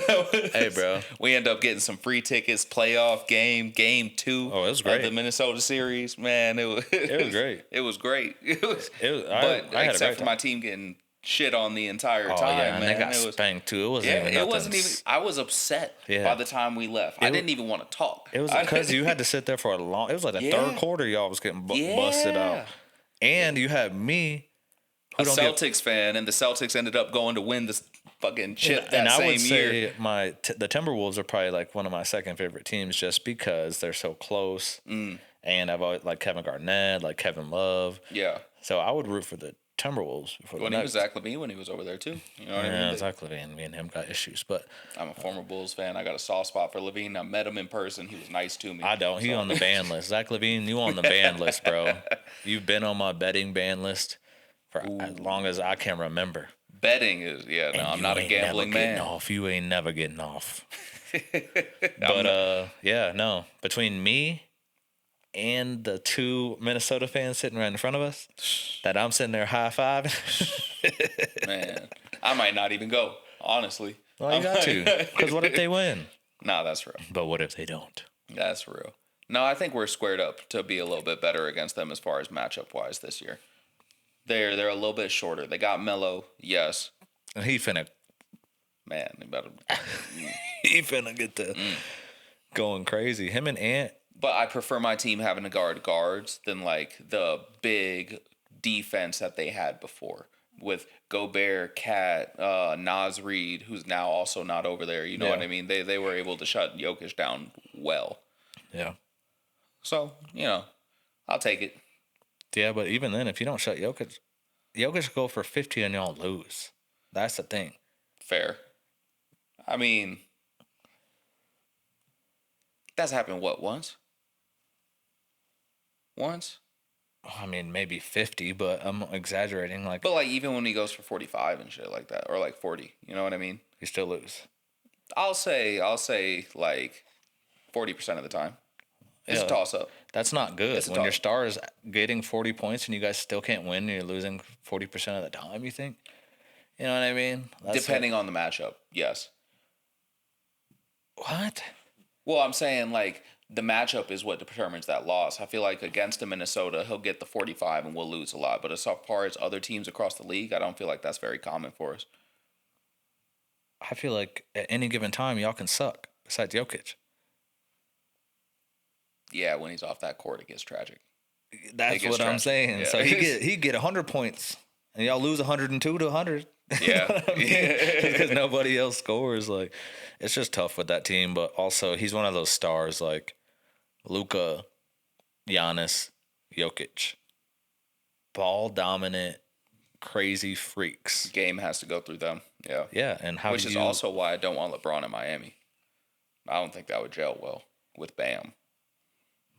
Hey, bro. We end up getting some free tickets, playoff game 2 it was great. Of the Minnesota series. Man, it was great. It was great. I except for my team getting shit on the entire time, yeah, and man. they got spanked, too. It wasn't even I was upset by the time we left. I didn't even want to talk. It was because you had to sit there for it was like the third quarter y'all was getting busted out. And you had me, a Celtics fan, and the Celtics ended up going to win this fucking chip that same year. And I would say the Timberwolves are probably like one of my second favorite teams just because they're so close. And I've always like Kevin Garnett, like Kevin Love. Yeah. So I would root for the Timberwolves before when he was Zach LaVine when he was over there too. You know what I mean? Yeah, Zach LaVine. Me and him got issues, but I'm a former Bulls fan. I got a soft spot for LaVine. I met him in person. He was nice to me. I don't. He on the ban list. Zach LaVine, you on the ban list, bro. You've been on my betting ban list for as long as I can remember. Betting is I'm not a gambling man. You ain't never getting off. But between me and the two Minnesota fans sitting right in front of us, that I'm sitting there high-fiving. Man, I might not even go, honestly. Well, you got to, because what if they win? Nah, that's real. But what if they don't? That's real. No, I think we're squared up to be a little bit better against them as far as matchup-wise this year. They're a little bit shorter. They got Melo, yes. And he finna... Man, he finna get the going crazy. Him and Ant. But I prefer my team having to guard guards than like the big defense that they had before with Gobert, Cat, Naz Reid, who's now also not over there. You know what I mean? They were able to shut Jokic down well. Yeah. So, I'll take it. Yeah, but even then, if you don't shut Jokic go for 50 and y'all lose. That's the thing. Fair. I mean, that's happened, once? I mean, maybe 50, but I'm exaggerating. But like even when he goes for 45 and shit like that, or like 40, you know what I mean? You still lose. I'll say like 40% of the time. It's a toss up. That's not good. When your star is getting 40 points and you guys still can't win, and you're losing 40% of the time. You think? You know what I mean? Depending on the matchup, yes. What? Well, I'm saying like the matchup is what determines that loss. I feel like against the Minnesota, he'll get the 45 and we'll lose a lot. But as far as other teams across the league, I don't feel like that's very common for us. I feel like at any given time, y'all can suck, besides Jokic. Yeah, when he's off that court, it gets tragic. That's what I'm saying. Yeah. So he get 100 points, and y'all lose 102 to 100. Yeah. Because nobody else scores. Like, it's just tough with that team. But also, he's one of those stars like Luka, Giannis, Jokic. Ball dominant, crazy freaks. Game has to go through them. Yeah. Yeah, and which is also why I don't want LeBron in Miami. I don't think that would gel well with Bam.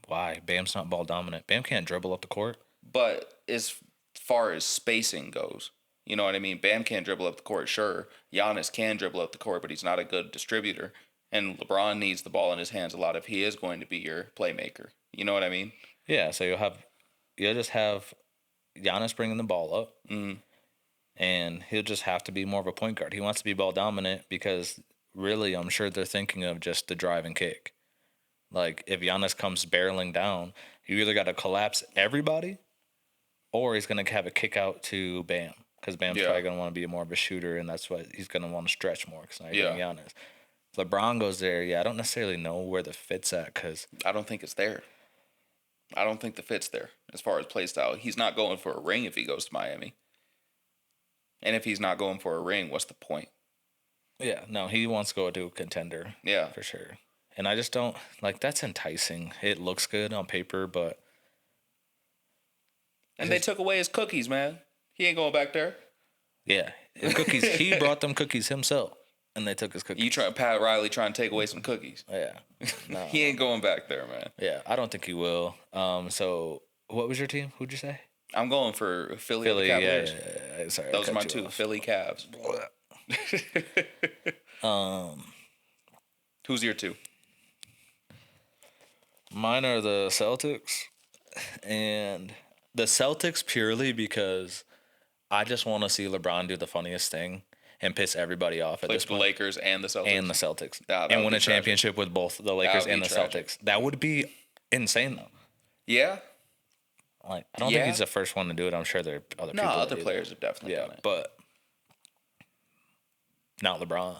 Why? Bam's not ball dominant. Bam can't dribble up the court. But as far as spacing goes, you know what I mean? Bam can't dribble up the court, sure. Giannis can dribble up the court, but he's not a good distributor. And LeBron needs the ball in his hands a lot if he is going to be your playmaker. You know what I mean? Yeah, so you'll just have Giannis bringing the ball up, and he'll just have to be more of a point guard. He wants to be ball dominant because really I'm sure they're thinking of just the drive and kick. Like, if Giannis comes barreling down, you either got to collapse everybody or he's going to have a kick out to Bam. Because Bam's probably going to want to be more of a shooter, and that's why he's going to want to stretch more because now you're getting Giannis. If LeBron goes there, I don't necessarily know where the fit's at because... I don't think it's there. I don't think the fit's there as far as play style. He's not going for a ring if he goes to Miami. And if he's not going for a ring, what's the point? Yeah, no, he wants to go to a contender. Yeah. For sure. And I just don't, like, that's enticing. It looks good on paper, but And they took away his cookies, man. He ain't going back there. Yeah, his cookies. He brought them cookies himself, and they took his cookies. Pat Riley trying to take away some cookies. Yeah, no. He ain't going back there, man. Yeah, I don't think he will. So what was your team? Who'd you say? I'm going for Philly Cavaliers. Yeah. Sorry, those are my two. Philly Cavs. Who's your two? Mine are the Celtics, and the Celtics purely because I just want to see LeBron do the funniest thing and piss everybody off at this point. The Lakers and the Celtics. And win a championship with both the Lakers and the Celtics. That would be insane, though. Yeah. Like, I don't think he's the first one to do it. I'm sure there are other people. No, other players have definitely done it. But not LeBron.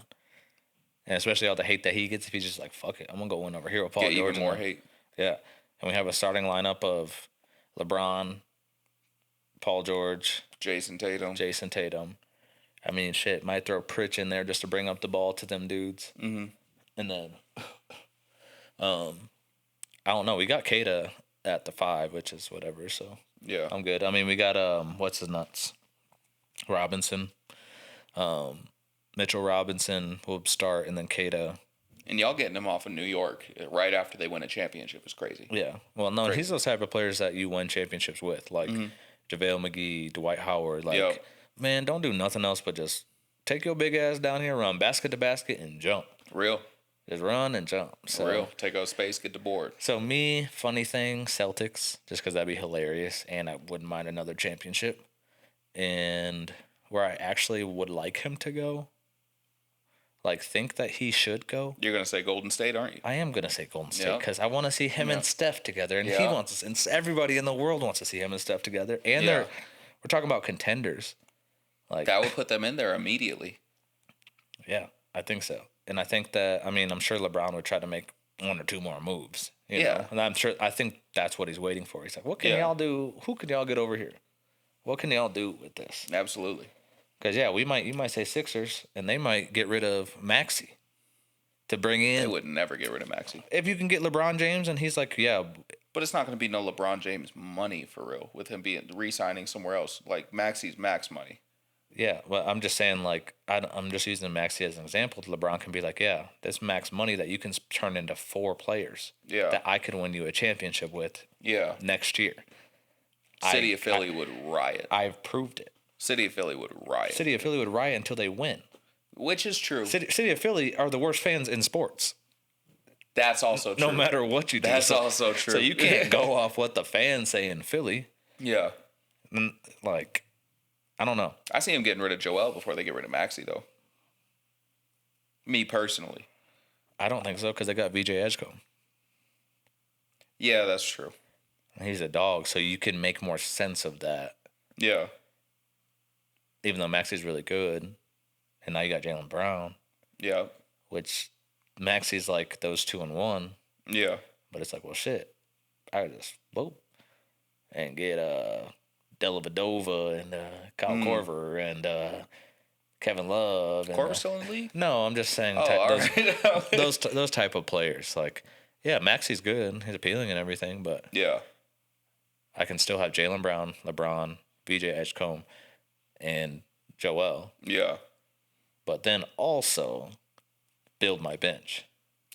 And especially all the hate that he gets if he's just like, fuck it, I'm going to go win over here with Paul George. Even more hate. Yeah. And we have a starting lineup of LeBron, Paul George, Jason Tatum. I mean, shit, might throw Pritch in there just to bring up the ball to them dudes. Mm-hmm. And then, I don't know. We got Kata at the 5, which is whatever. So yeah, I'm good. I mean, we got what's his nuts, Robinson, Mitchell Robinson will start, and then Kata. And y'all getting him off of New York right after they win a championship is crazy. Yeah. Well, no, he's those type of players that you win championships with, like JaVale McGee, Dwight Howard. Like, man, don't do nothing else but just take your big ass down here, run basket to basket, and jump. Real. Just run and jump. So, real. Take out space, get the board. So me, funny thing, Celtics, just because that'd be hilarious, and I wouldn't mind another championship. And where I actually would like him to go, like think that he should go. You're gonna say Golden State, aren't you? I am gonna say Golden State because I want to see him and Steph together, and he wants us, and everybody in the world wants to see him and Steph together. And we're talking about contenders. Like that would put them in there immediately. Yeah, I think so. And I think that, I mean, I'm sure LeBron would try to make 1 or 2 more moves. You know? And I think that's what he's waiting for. He's like, what can y'all do? Who can y'all get over here? What can y'all do with this? Absolutely. Because, you might say Sixers, and they might get rid of Maxey to bring in. They would never get rid of Maxey. If you can get LeBron James, and he's like, But it's not going to be no LeBron James money for real with him re-signing somewhere else. Like, Maxey's max money. Yeah, well, I'm just saying, like, I'm just using Maxey as an example. LeBron can be like, this max money that you can turn into 4 players that I could win you a championship with next year. City of Philly would riot. I've proved it. City of Philly would riot. City of Philly would riot until they win. Which is true. City of Philly are the worst fans in sports. That's also true. No matter what you do. That's also true. So you can't go off what the fans say in Philly. Yeah. Like, I don't know. I see him getting rid of Joel before they get rid of Maxey, though. Me personally. I don't think so because they got VJ Edgecombe. Yeah, that's true. He's a dog, so you can make more sense of that. Yeah. Even though Maxey's really good. And now you got Jaylen Brown. Yeah. Which Maxey's like those 2 and 1. Yeah. But it's like, well, shit. I just and get Dellavedova and Kyle Korver and Kevin Love. Korver's still in the league? No, I'm just saying those type of players. Like, Maxey's good. He's appealing and everything, but I can still have Jaylen Brown, LeBron, VJ Edgecombe, and Joel. Yeah. But then also build my bench.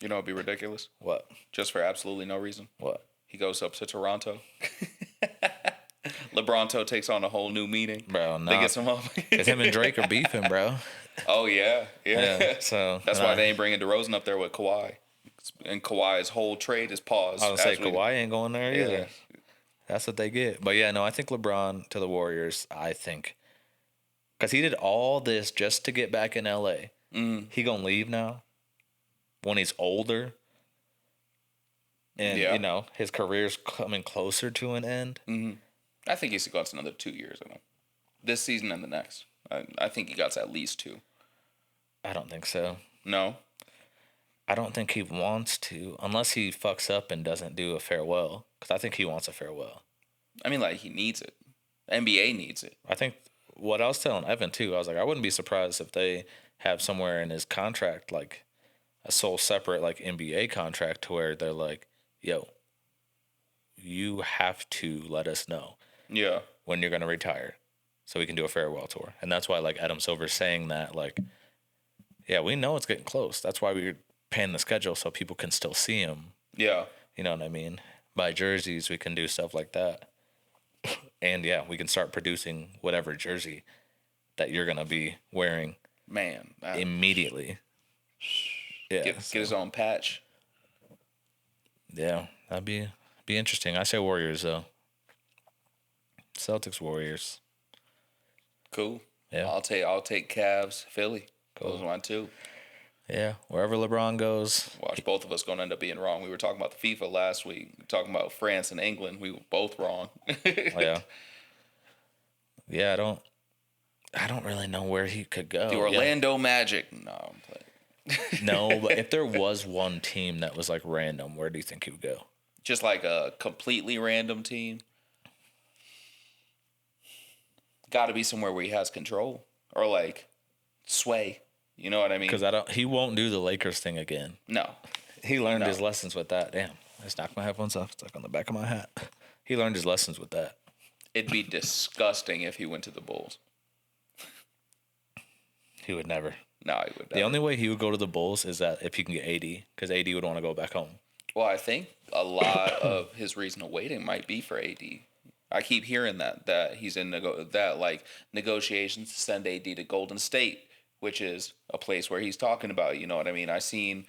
You know, it'd be ridiculous. What? Just for absolutely no reason. What? He goes up to Toronto. LeBronto takes on a whole new meaning. Bro, no. They get some Because him and Drake are beefing, bro. Oh, yeah. So that's why they ain't bringing DeRozan up there with Kawhi. And Kawhi's whole trade is paused. I was say Kawhi ain't going there either. That's what they get. But I think LeBron to the Warriors, I think. Because he did all this just to get back in L.A. He going to leave now when he's older. And, his career's coming closer to an end. Mm-hmm. I think he's got another 2 years in him. This season and the next. I think he got at least 2. I don't think so. No? I don't think he wants to, unless he fucks up and doesn't do a farewell. Because I think he wants a farewell. I mean, like, he needs it. NBA needs it. I think what I was telling Evan, too, I was like, I wouldn't be surprised if they have somewhere in his contract, like, a sole separate, like, NBA contract to where they're like, yo, you have to let us know. Yeah. when you're going to retire so we can do a farewell tour. And that's why, like, Adam Silver's saying that, like, yeah, we know it's getting close. That's why we're paying the schedule so people can still see him. Yeah. You know what I mean? Buy jerseys, we can do stuff like that. And, yeah, we can start producing whatever jersey that you're going to be wearing. Man. Immediately. Yeah. Get his own patch. Yeah, that'd be interesting. I say Warriors, though. Celtics, Warriors. Cool. Yeah. I'll take Cavs, Philly. Cool. Those are mine too. Yeah, wherever LeBron goes. Watch, both of us going to end up being wrong. We were talking about the FIFA last week. We were talking about France and England. We were both wrong. Yeah. Yeah, I don't really know where he could go. The Orlando Magic. No, I'm playing. No, but if there was one team that was like random, where do you think he would go? Just like a completely random team. Got to be somewhere where he has control or like sway. You know what I mean? Because he won't do the Lakers thing again. No. He learned his lessons with that. Damn, I just knocked my headphones off. It's like on the back of my hat. He learned his lessons with that. It'd be disgusting if he went to the Bulls. He would never. No, he would never. The only way he would go to the Bulls is that if he can get AD, because AD would want to go back home. Well, I think a lot of his reason of waiting might be for AD. I keep hearing that he's in negotiations to send AD to Golden State, which is a place where he's talking about. You know what I mean? I seen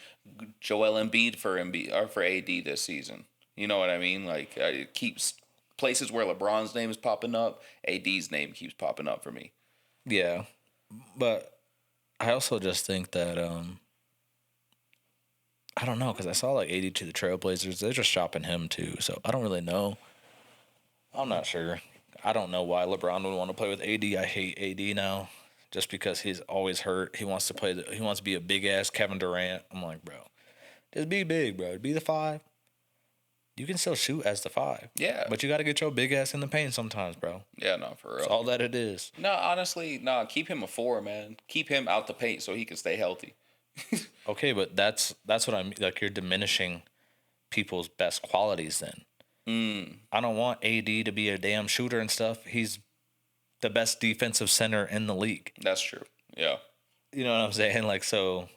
Joel Embiid for AD this season. You know what I mean? Like it keeps places where LeBron's name is popping up. AD's name keeps popping up for me. Yeah, but I also just think that I don't know, because I saw like AD to the Trailblazers. They're just shopping him too, so I don't really know. I'm not sure. I don't know why LeBron would want to play with AD. I hate AD now, just because he's always hurt. He wants to play. He wants to be a big ass Kevin Durant. I'm like, bro, just be big, bro. Be the 5. You can still shoot as the 5. Yeah, but you got to get your big ass in the paint sometimes, bro. Yeah, no, for real. That's all that it is. No, honestly, no. Keep him a 4, man. Keep him out the paint so he can stay healthy. Okay, but that's what I mean. Like, you're diminishing people's best qualities then. I don't want AD to be a damn shooter and stuff. He's the best defensive center in the league. That's true. Yeah. You know what I'm saying? Like, so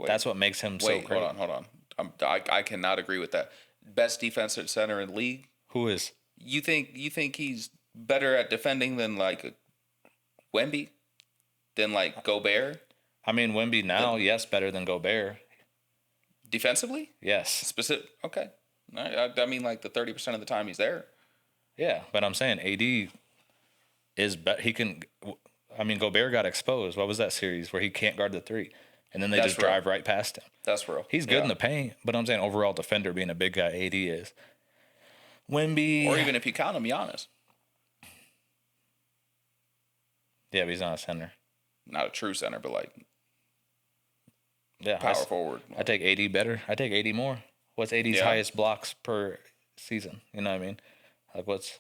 that's what makes him so great. Hold on. I cannot agree with that. Best defensive center in the league? Who is? You think he's better at defending than like Wemby? Than like Gobert? I mean, Wemby now, yes, better than Gobert. Defensively? Yes. Okay. I mean, like the 30% of the time he's there. Yeah, but I'm saying AD is he can. I mean, Gobert got exposed. What was that series where he can't guard the 3, and then they just drive right past him? That's real. He's good in the paint, but I'm saying overall defender, being a big guy, AD is. Wemby, or even if you count him, Giannis. Yeah, but he's not a center. Not a true center, but like. Yeah, power forward. I take AD better. I take AD more. What's AD's highest blocks per season? You know what I mean? Like, what's...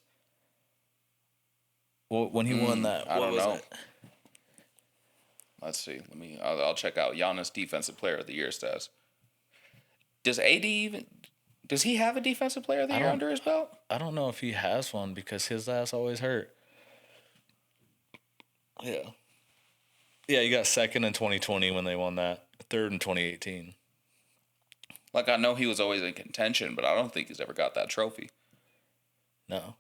Well, when he won that, I don't know. It? Let's see. I'll check out Giannis Defensive Player of the Year stats. Does AD even... Does he have a Defensive Player of the Year under his belt? I don't know if he has one, because his ass always hurt. Yeah. Yeah, he got second in 2020 when they won that. Third in 2018. Like, I know he was always in contention, but I don't think he's ever got that trophy. No.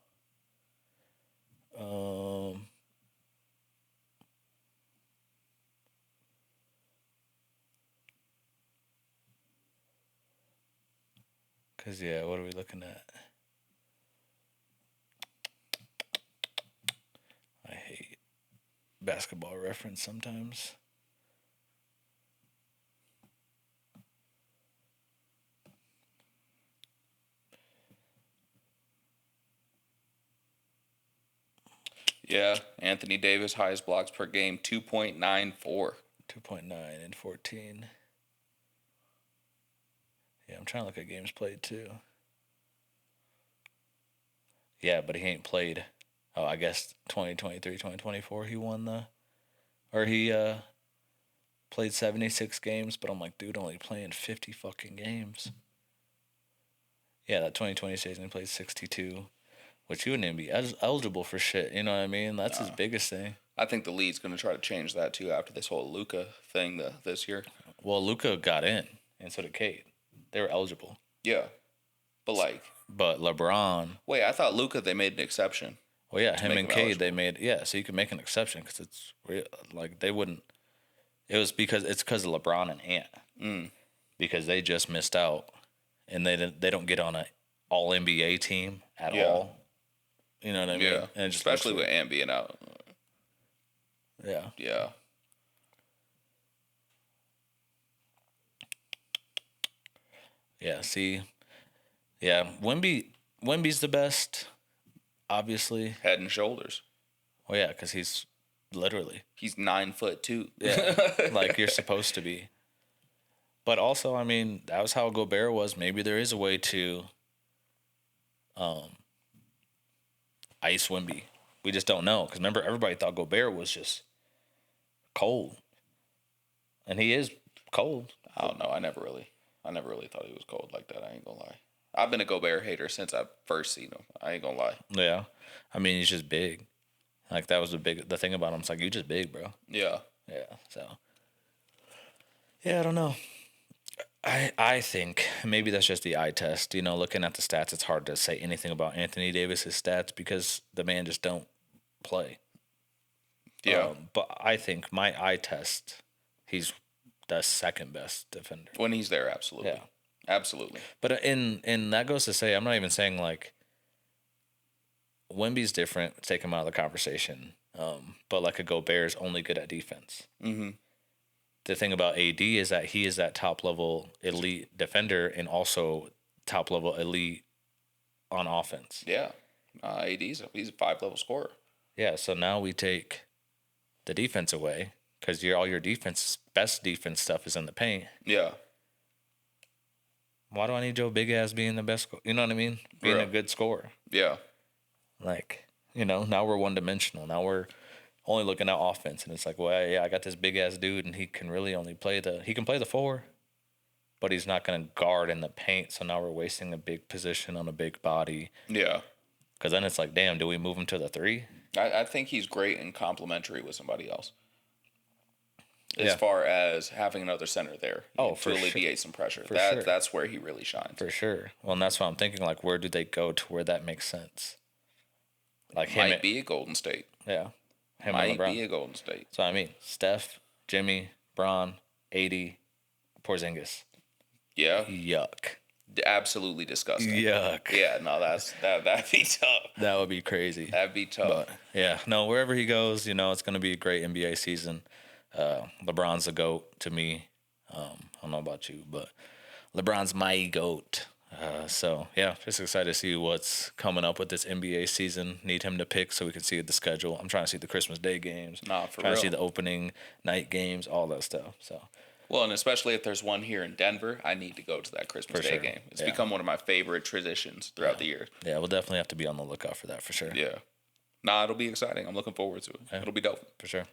Because, yeah, what are we looking at? I hate Basketball Reference sometimes. Yeah, Anthony Davis, highest blocks per game, 2.94. 2.9 and 14. Yeah, I'm trying to look at games played, too. Yeah, but he ain't played. Oh, I guess 2023, 2024 he won the... Or he played 76 games, but I'm like, dude, only playing 50 fucking games. Yeah, that 2020 season he played 62. which he wouldn't even be eligible for shit. You know what I mean? That's his biggest thing. I think the league's going to try to change that too after this whole Luka thing this year. Well, Luka got in, and so did Cade. They were eligible. Yeah, but LeBron. Wait, I thought Luka they made an exception. Well, yeah, him and Cade they made so you can make an exception because it's real. Like they wouldn't. It's because of LeBron and Ant because they just missed out, and they don't get on an All NBA team at all. You know what I mean? Yeah, and especially with Ant being out. Yeah. Yeah. Yeah. See. Yeah. Wemby's the best. Obviously. Head and shoulders. Well, yeah, because he's 9'2". Yeah. Like you're supposed to be. But also, I mean, that was how Gobert was. Maybe there is a way to ice Wemby. We just don't know. Because remember, everybody thought Gobert was just cold. And he is cold. I don't know. I never really thought he was cold like that. I ain't gonna lie. I've been a Gobert hater since I first seen him. I ain't gonna lie. Yeah. I mean, he's just big. Like, that was the thing about him. It's like, you just big, bro. Yeah. Yeah, so. Yeah, I don't know. I think maybe that's just the eye test. You know, looking at the stats, it's hard to say anything about Anthony Davis's stats because the man just don't play. Yeah. But I think my eye test, he's the second best defender. When he's there, absolutely. Yeah. Absolutely. But and that goes to say, I'm not even saying like Wemby's different, take him out of the conversation. But like a Gobert is only good at defense. Mm-hmm. The thing about AD is that he is that top level elite defender and also top level elite on offense. Yeah. AD's he's a 5-level scorer. Yeah, so now we take the defense away because all your best defense stuff is in the paint. Yeah. Why do I need Joe Big Ass being the best? You know what I mean? Being a good scorer. Yeah. Like, you know, now we're one dimensional. Now we're only looking at offense, and it's like, well, yeah, I got this big ass dude, and he can really only play the 4, but he's not going to guard in the paint. So now we're wasting a big position on a big body. Yeah. Because then it's like, damn, do we move him to the 3? I think he's great and complementary with somebody else. As far as having another center there. To alleviate some pressure. That's where he really shines. For sure. Well, and that's what I'm thinking. Like, where do they go to where that makes sense? Like might be a Golden State. Yeah. Might be a Golden State. So, I mean, Steph, Jimmy, Bron, AD, Porzingis. Yeah. Yuck. Absolutely disgusting. Yuck. Yeah, no, that'd be tough. That would be crazy. That'd be tough. But, yeah, no, wherever he goes, you know, it's going to be a great NBA season. LeBron's the GOAT to me. I don't know about you, but LeBron's my GOAT. So, yeah, just excited to see what's coming up with this NBA season. Need him to pick so we can see the schedule. I'm trying to see the Christmas Day games. Trying to see the opening night games, all that stuff. So. Well, and especially if there's one here in Denver, I need to go to that Christmas Day game. It's become one of my favorite traditions throughout the year. Yeah, we'll definitely have to be on the lookout for that for sure. Yeah. Nah, it'll be exciting. I'm looking forward to it. Yeah. It'll be dope. For sure.